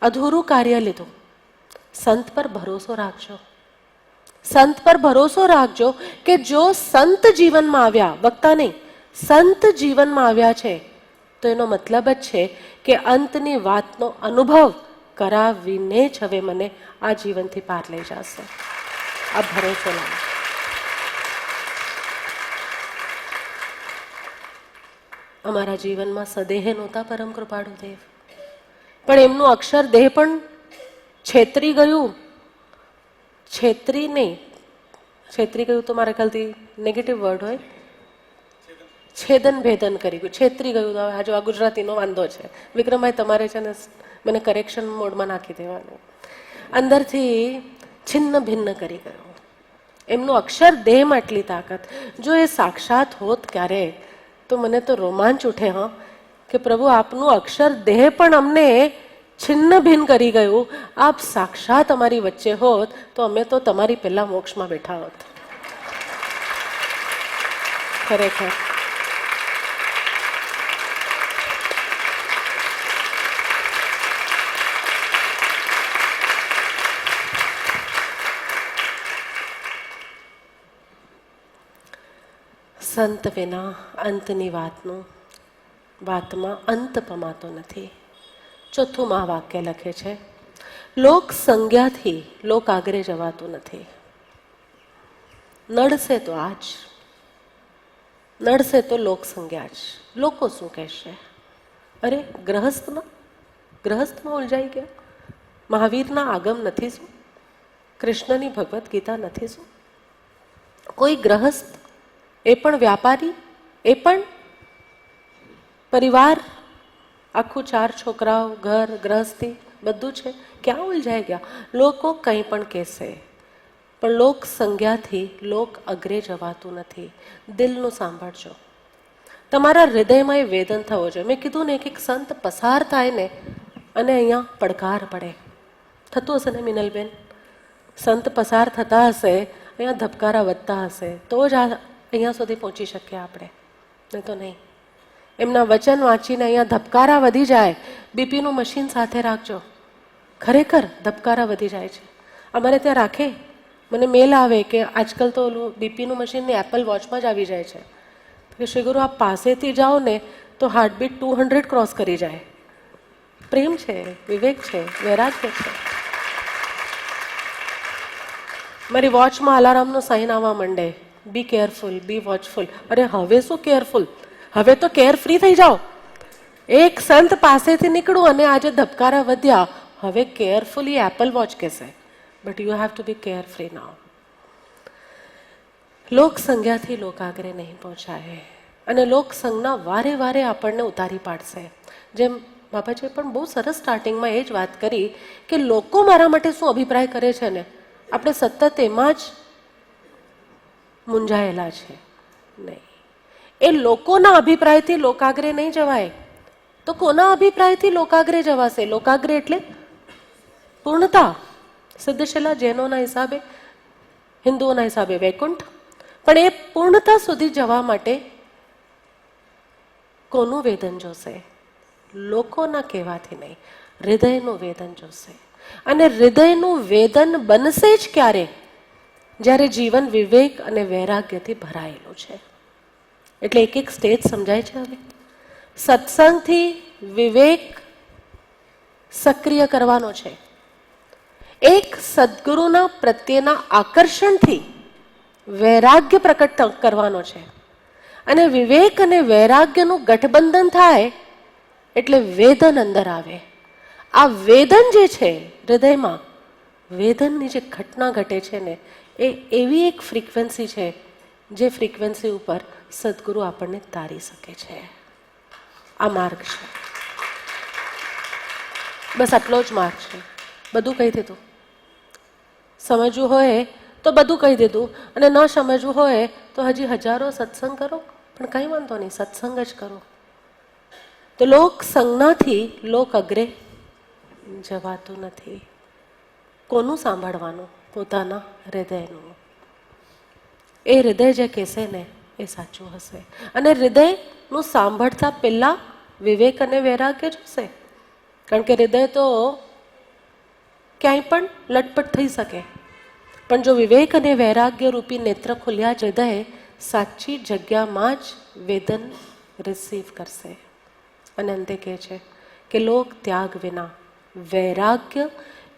અધૂરું કાર્ય લીધું. સંત પર ભરોસો રાખજો. સંત પર ભરોસો રાખજો કે જો સંત જીવનમાં આવ્યા, વક્તા નહીં, સંત જીવનમાં આવ્યા છે તો એનો મતલબ જ છે કે અંતની વાતનો અનુભવ કરાવીને જ હવે મને આ જીવનથી પાર લઈ જશે. આ ભરોસો લાવો. અમારા જીવનમાં સદેહ નહોતા પરમ કૃપાળુ દેવ, પણ એમનું અક્ષર દેહ પણ છેતરી ગયું. છેતરી નહીં, છેતરી ગયું તો મારા ખ્યાલથી નેગેટિવ વર્ડ હોય. છેદન ભેદન કરી ગયું, છેતરી ગયું. આજે આ ગુજરાતીનો વાંધો છે. વિક્રમભાઈ તમારે છે ને મને કરેક્શન મોડમાં નાખી દેવાનું. અંદરથી છિન્ન ભિન્ન કરી ગયું. એમનું અક્ષર દેહમાં એટલી તાકાત. જો એ સાક્ષાત હોત ક્યારે તો મને તો રોમાંચ ઉઠે. હા, કે પ્રભુ આપનું અક્ષર દેહ પણ અમને છિન્ન ભિન્ન કરી ગયું. આપ સાક્ષાત અમારી વચ્ચે હોત તો અમે તો તમારી પહેલા મોક્ષમાં બેઠા હોત. ખરેખર સંત વિના અંતની વાતમાં અંત પમાતો નથી. ચોથું મહાવાક્ય લખે છે, લોક સંજ્ઞાથી લોક આગરે જવાતું નથી. નડશે તો આજ, નડશે તો લોક સંજ્ઞા જ. લોકો શું કહેશે? અરે ગ્રહસ્થમાં ઉલજાઈ ગયા. મહાવીરના આગમ નથી શું? કૃષ્ણની ભગવદ્ ગીતા નથી શું? કોઈ ગ્રહસ્થ, એ પણ વ્યાપારી, એ પણ પરિવાર, આખું 4 છોકરાઓ, ઘર, ગ્રહસ્થી બધું છે, ક્યાં ઉલઝાઈ ગયા? લોકો કંઈ પણ કહેશે, પણ લોક સંજ્ઞાથી લોક અગ્રે જવાતું નથી. દિલનું સાંભળજો. તમારા હૃદયમાં એ વેદન થવો જોઈએ. મેં કીધું ને, એક સંત પસાર થાય ને અને અહીંયા પડકાર પડે. થતું હશે ને મિનલબેન? સંત પસાર થતા હશે, અહીંયા ધબકારા વધતા હશે, તો જ અહીંયા સુધી પહોંચી શકીએ આપણે, નહીં તો નહીં. એમના વચન વાંચીને અહીંયા ધબકારા વધી જાય. બીપીનું મશીન સાથે રાખજો, ખરેખર ધબકારા વધી જાય છે. અમારે ત્યાં રાખે, મને મેલ આવે કે આજકાલ તો ઓલું બીપીનું મશીન એપલ વોચમાં જ આવી જાય છે કે શ્રી ગુરુ આપ પાસેથી જાઓ ને તો હાર્ટબીટ 200 ક્રોસ કરી જાય. પ્રેમ છે, વિવેક છે, વૈરાગ્ય છે. મારી વોચમાં અલાર્મનો સાઇન આવવા માંડે, બી કેરફુલ, બી વોચફુલ. અરે હવે શું કેરફુલ, હવે તો કેર ફ્રી થઈ જાઓ. એક સંત પાસેથી નીકળું અને આજે ધબકારા વધ્યા, હવે કેરફુલી એપલ વોચ કહેશે, but you have to be carefree now. લોક સંજ્ઞાથી લોક આગળ નહીં પહોંચાય અને લોક સંજ્ઞા વારે વારે આપણને ઉતારી પાડશે. જેમ બાબાજીએ પણ બહુ સરસ સ્ટાર્ટિંગમાં એ જ વાત કરી કે લોકો મારા માટે શું અભિપ્રાય કરે છે ને, આપણે સતત એમાં જ મૂંઝાયેલા છે. નહીં, એ લોકોના અભિપ્રાયથી લોકાગ્રે નહીં જવાય. તો કોના અભિપ્રાયથી લોકાગ્રે જવાશે? લોકાગ્રે એટલે પૂર્ણતા. સિદ્ધશિલા જૈનોના હિસાબે, હિન્દુઓના હિસાબે વૈકુંઠ. પણ એ પૂર્ણતા સુધી જવા માટે કોનું વેદન જોશે? લોકોના કહેવાથી નહીં, હૃદયનું વેદન જોશે. અને હૃદયનું વેદન બનશે જ ક્યારે? જ્યારે જીવન વિવેક અને વૈરાગ્યથી ભરાયેલું છે. એટલે એક એક સ્ટેજ સમજાય છે. હવે સત્સંગથી વિવેક સક્રિય કરવાનો છે, એક સદગુરુના પ્રત્યેના આકર્ષણથી વૈરાગ્ય પ્રકટ કરવાનો છે, અને વિવેક અને વૈરાગ્યનું ગઠબંધન થાય એટલે વેદન અંદર આવે. આ વેદન જે છે હૃદયમાં, વેદનની જે ઘટના ઘટે છે ને, એ એવી એક ફ્રીક્વન્સી છે જે ફ્રીક્વન્સી ઉપર સદગુરુ આપણને તારી શકે છે. આ માર્ગ છે, બસ આટલો જ માર્ગ છે. બધું કહી દીધું. સમજવું હોય તો બધું કહી દીધું, અને ન સમજવું હોય તો હજી હજારો સત્સંગ કરો, પણ કંઈ વાંધો નહીં, સત્સંગ જ કરો. તો લોક સંજ્ઞાથી લોક અગ્રે જવાતું નથી. કોનું સાંભળવાનું? પોતાના હૃદયનું. એ હૃદય જે કહેશે ને એ સાચું હશે. અને હૃદયનું સાંભળતા પહેલા વિવેક અને વૈરાગ્ય જોશે, કારણ કે હૃદય તો ક્યાંય પણ લટપટ થઈ શકે, પણ જો વિવેક અને વૈરાગ્ય રૂપી નેત્ર ખુલ્યા જ હૃદય સાચી જગ્યામાં જ વેદન રિસીવ કરશે. અને અંતે કહે છે કે લોક ત્યાગ વિના વૈરાગ્ય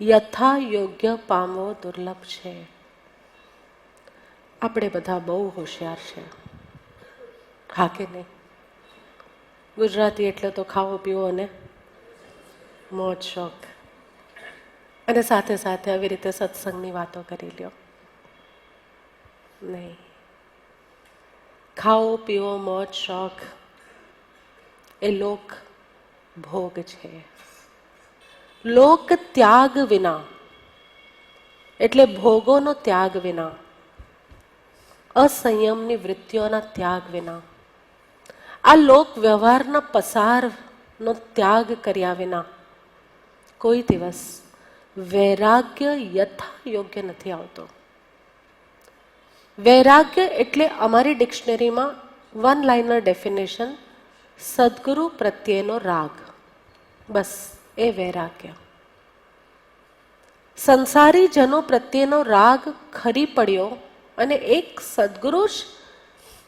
યથા યોગ્ય પામવો દુર્લભ છે. આપણે બધા બહુ હોશિયાર છે, હા કે નહીં? ગુજરાતી એટલે તો ખાવો પીવો અને મોજ શોખ, અને સાથે સાથે આવી રીતે સત્સંગની વાતો કરી લ્યો. નહીં, ખાવો પીવો મોજ શોખ એ લોક ભોગ છે. લોક ત્યાગ વિના એટલે ભોગોનો ત્યાગ વિના, અસંયમની વૃત્તિઓના ત્યાગ વિના, આ લોક વ્યવહારના પસારનો ત્યાગ કર્યા વિના કોઈ દિવસ વૈરાગ્ય યથા યોગ્ય નથી આવતો. વૈરાગ્ય એટલે અમારી ડિક્શનરીમાં વન લાઇનર ડેફિનેશન, સદગુરુ પ્રત્યેનો રાગ, બસ એ વૈરાગ્ય. સંસારી જનો પ્રત્યેનો રાગ ખરી પડ્યો અને એક સદગુરુ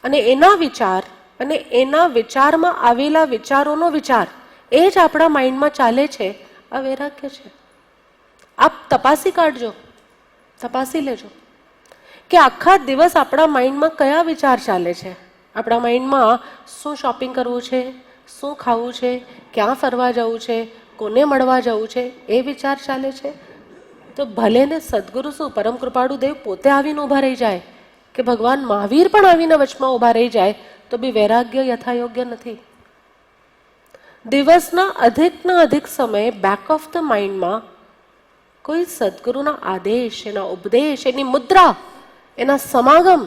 અને એના વિચાર અને એના વિચારમાં આવેલા વિચારોનો વિચાર એ જ આપણા માઇન્ડમાં ચાલે છે, આ વૈરાગ્ય છે. આપ તપાસી કાઢજો, તપાસી લેજો કે આખા દિવસ આપણા માઇન્ડમાં કયા વિચાર ચાલે છે. આપણા માઇન્ડમાં શું શોપિંગ કરવું છે, શું ખાવું છે, ક્યાં ફરવા જવું છે, કોને મળવા જવું છે, એ વિચાર ચાલે છે. તો ભલે ને સદગુરુ શું પરમ કૃપાળુ દેવ પોતે આવીને ઊભા રહી જાય, કે ભગવાન મહાવીર પણ આવીને વચમાં ઊભા રહી જાય, તો બી વૈરાગ્ય યથાયોગ્ય નથી. દિવસના અધિકના અધિક સમયે બેક ઓફ ધ માઇન્ડમાં કોઈ સદગુરુના આદેશ, એના ઉપદેશ, એની મુદ્રા, એના સમાગમ,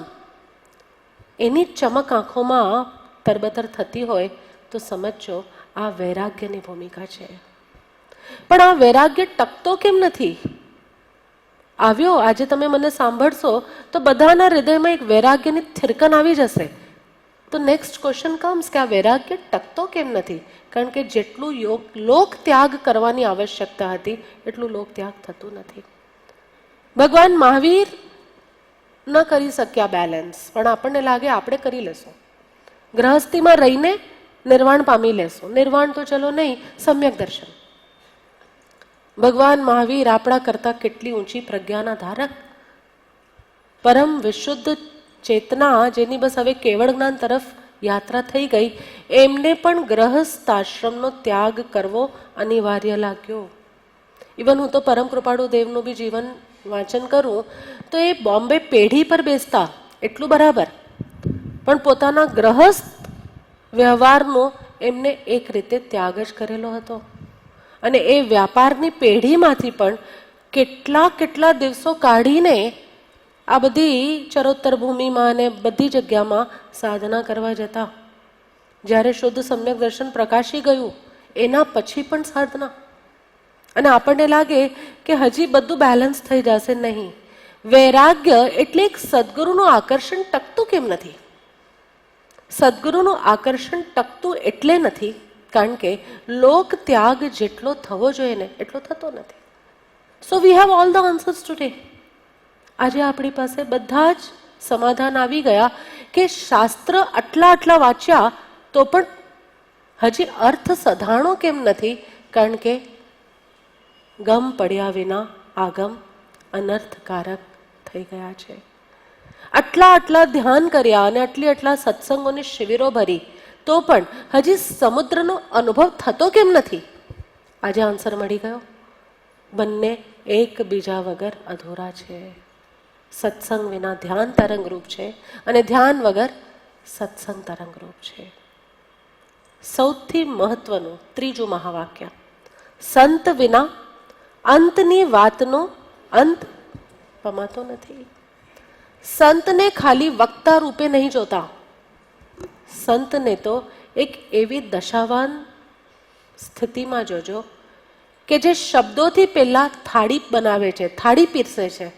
એની ચમક આંખોમાં તરબતર થતી હોય તો સમજો આ વૈરાગ્યની ભૂમિકા છે. પણ આ વૈરાગ્ય ટકતો કેમ નથી? આવ્યો, આજે તમે મને સાંભળશો તો બધાના હૃદયમાં એક વૈરાગ્યની થિરકન આવી જશે. તો નેક્સ્ટ ક્વેશ્ચન કમ્સ કે આ વૈરાગ્ય ટકતો કેમ નથી? કારણ કે જેટલું લોક ત્યાગ કરવાની આવશ્યકતા હતી એટલું લોક ત્યાગ થતું નથી. ભગવાન મહાવીર ન કરી શક્યા બેલેન્સ, પણ આપણને લાગે આપણે કરી લેશું. ગ્રહસ્થીમાં રહીને નિર્વાણ પામી લેશું. નિર્વાણ તો ચલો નહીં, સમ્યક દર્શન. ભગવાન મહાવીર આપણા કરતા કેટલી ઊંચી પ્રજ્ઞાના ધારક, પરમ વિશુદ્ધ ચેતના, જેની બસ હવે કેવળ જ્ઞાન તરફ યાત્રા થઈ ગઈ, એમને પણ ગ્રહસ્થ આશ્રમનો ત્યાગ કરવો અનિવાર્ય લાગ્યો. ઇવન હું તો પરમ કૃપાળુ દેવનું બી જીવન વાંચન કરું તો એ બોમ્બે પેઢી પર બેસતા એટલું બરાબર, પણ પોતાના ગ્રહસ્થ વ્યવહારનો એમને એક રીતે ત્યાગ જ કરેલો હતો. અને એ વ્યાપારની પેઢીમાંથી પણ કેટલા કેટલા દિવસો કાઢીને આ બધી ચરોતર ભૂમિમાં અને બધી જગ્યામાં સાધના કરવા જતા. જ્યારે શુદ્ધ સમ્યક દર્શન પ્રકાશી ગયું એના પછી પણ સાધના. અને આપણને લાગે કે હજી બધું બેલેન્સ થઈ જશે. નહીં, વૈરાગ્ય એટલે એક સદગુરુનું આકર્ષણ ટકતું કેમ નથી? સદગુરુનું આકર્ષણ ટકતું એટલે નથી કારણ કે લોક ત્યાગ જેટલો થવો જોઈએ ને એટલો થતો નથી. So we have all the answers today. આજે આપણી પાસે બધા જ સમાધાન આવી ગયા કે શાસ્ત્ર આટલા વાંચ્યા તો પણ હજી અર્થ સધાણો કેમ નથી? કારણ કે ગમ પડ્યા વિના આગમ અનર્થકારક થઈ ગયા છે. આટલા ધ્યાન કર્યા અને આટલા સત્સંગોની શિબિરો ભરી તો પણ હજી સમુદ્રનો અનુભવ થતો કેમ નથી? આજે આન્સર મળી ગયો. બંને એકબીજા વગર અધૂરા છે. સત્સંગ વિના ધ્યાન તરંગરૂપ છે અને ધ્યાન વગર સત્સંગ તરંગરૂપ છે. સૌથી મહત્વનું ત્રીજું મહાવાક્ય, સંત વિના અંતની વાતનો અંત પમાતો નથી. સંતને ખાલી વક્તા રૂપે નહીં જોતા, સંતને તો એક એવી દશાવાન સ્થિતિમાં જોજો કે જે શબ્દોથી પહેલા થાળી બનાવે છે, થાળી પીરસે છે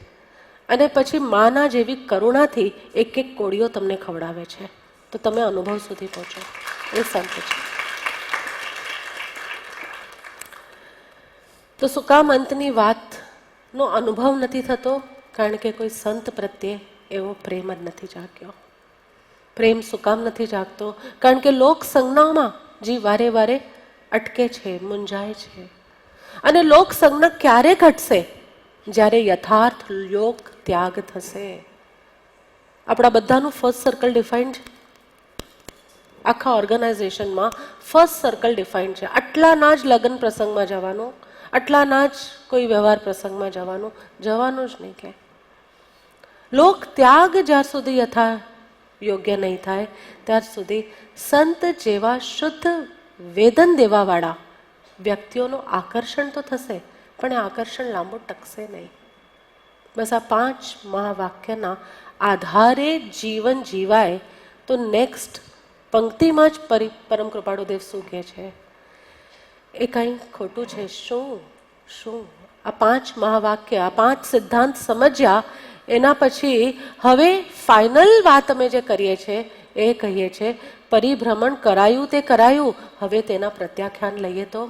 અને પછી માના જેવી કરુણાથી એક કોળીઓ તમને ખવડાવે છે. તો તમે અનુભવ સુધી પહોંચો, એ સંત છે. તો શું કામ અંતની વાતનો અનુભવ નથી થતો? કારણ કે કોઈ સંત પ્રત્યે એવો પ્રેમ જ નથી જાગ્યો. પ્રેમ શું કામ નથી જાગતો? કારણ કે લોક સંજ્ઞામાં જે વારે વારે અટકે છે, મૂંઝાય છે. અને લોક સંજ્ઞા ક્યારે ઘટશે? જ્યારે યથાર્થ યોગ ત્યાગ થશે. આપણા બધાનું ફર્સ્ટ સર્કલ ડિફાઇન્ડ છે. આખા ઓર્ગેનાઇઝેશનમાં ફર્સ્ટ સર્કલ ડિફાઇન્ડ છે. આટલાના જ લગ્ન પ્રસંગમાં જવાનું, આટલાના જ કોઈ વ્યવહાર પ્રસંગમાં જવાનું જ નહીં. કે લોક ત્યાગ જ્યાર સુધી યથા યોગ્ય નહીં થાય ત્યાર સુધી સંત જેવા શુદ્ધ વેદન દેવાવાળા વ્યક્તિઓનું આકર્ષણ તો થશે, પણ એ આકર્ષણ લાંબુ ટકશે નહીં. બસ આ 5 મહાવાક્યના આધારે જીવન જીવાય તો નેક્સ્ટ પંક્તિમાં જ પરમ કૃપાળુદેવ શું કહે છે? એ કંઈ ખોટું છે? શું આ 5 મહાવાક્ય, આ 5 સિદ્ધાંત સમજ્યા એના પછી હવે ફાઇનલ વાત અમે જે કરીએ છીએ એ કહીએ છીએ પરિભ્રમણ કરાયું તે કરાયું, હવે તેના પ્રત્યાખ્યાન લઈએ તો.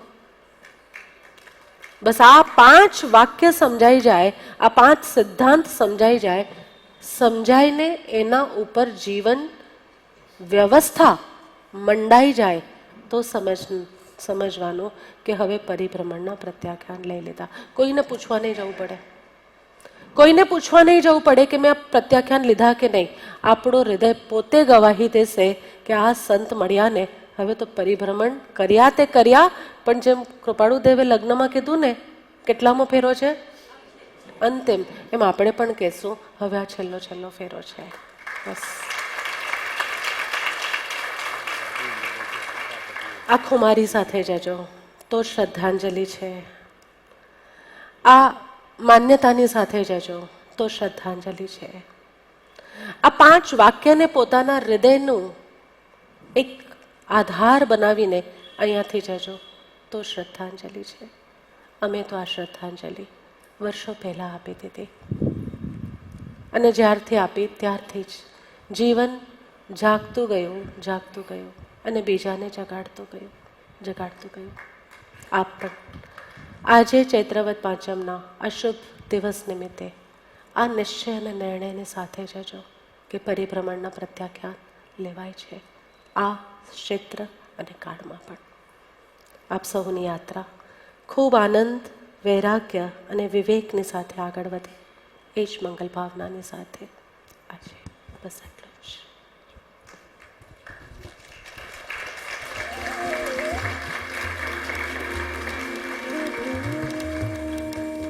બસ આ 5 વાક્ય સમજાઈ જાય, આ 5 સિદ્ધાંત સમજાઈ જાય, સમજાઈને એના ઉપર જીવન વ્યવસ્થા મંડાઈ જાય તો સમજવાનું કે હવે પરિભ્રમણના પ્રત્યાખ્યાન લઈ લીધા. કોઈને પૂછવા નહીં જવું પડે, કોઈને પૂછવા નહીં જવું પડે કે મેં આ પ્રત્યાખ્યાન લીધા કે નહીં. આપણો હૃદય પોતે ગવાહી દેશે કે આ સંત મળ્યા ને, હવે તો પરિભ્રમણ કર્યા તે કર્યા, પણ જેમ કૃપાળુદેવે લગ્નમાં કીધું ને કેટલામો ફેરો છે? અંતિમ. એમ આપણે પણ કહેશું હવે આ છેલ્લો ફેરો છે. બસ આખું મારી સાથે જજો તો શ્રદ્ધાંજલિ છે. આ માન્યતાની સાથે જજો તો શ્રદ્ધાંજલિ છે. આ 5 વાક્યને પોતાના હૃદયનું એક આધાર બનાવીને અહીંયાથી જજો તો શ્રદ્ધાંજલિ છે. અમે તો આ શ્રદ્ધાંજલિ વર્ષો પહેલાં આપી દીધી અને જ્યારથી આપી ત્યારથી જ જીવન જાગતું ગયું અને બીજાને જગાડતું ગયું. આપ પણ આજે ચૈત્રવદ પાંચમના અશુભ દિવસ નિમિત્તે આ નિશ્ચય અને નિર્ણયની સાથે જજો કે પરિભ્રમણના પ્રત્યાખ્યાન લેવાય છે આ ક્ષેત્ર અને કાળમાં પણ. આપ સૌની યાત્રા ખૂબ આનંદ, વૈરાગ્ય અને વિવેકની સાથે આગળ વધે એ જ મંગલ ભાવનાની સાથે આજે બસ.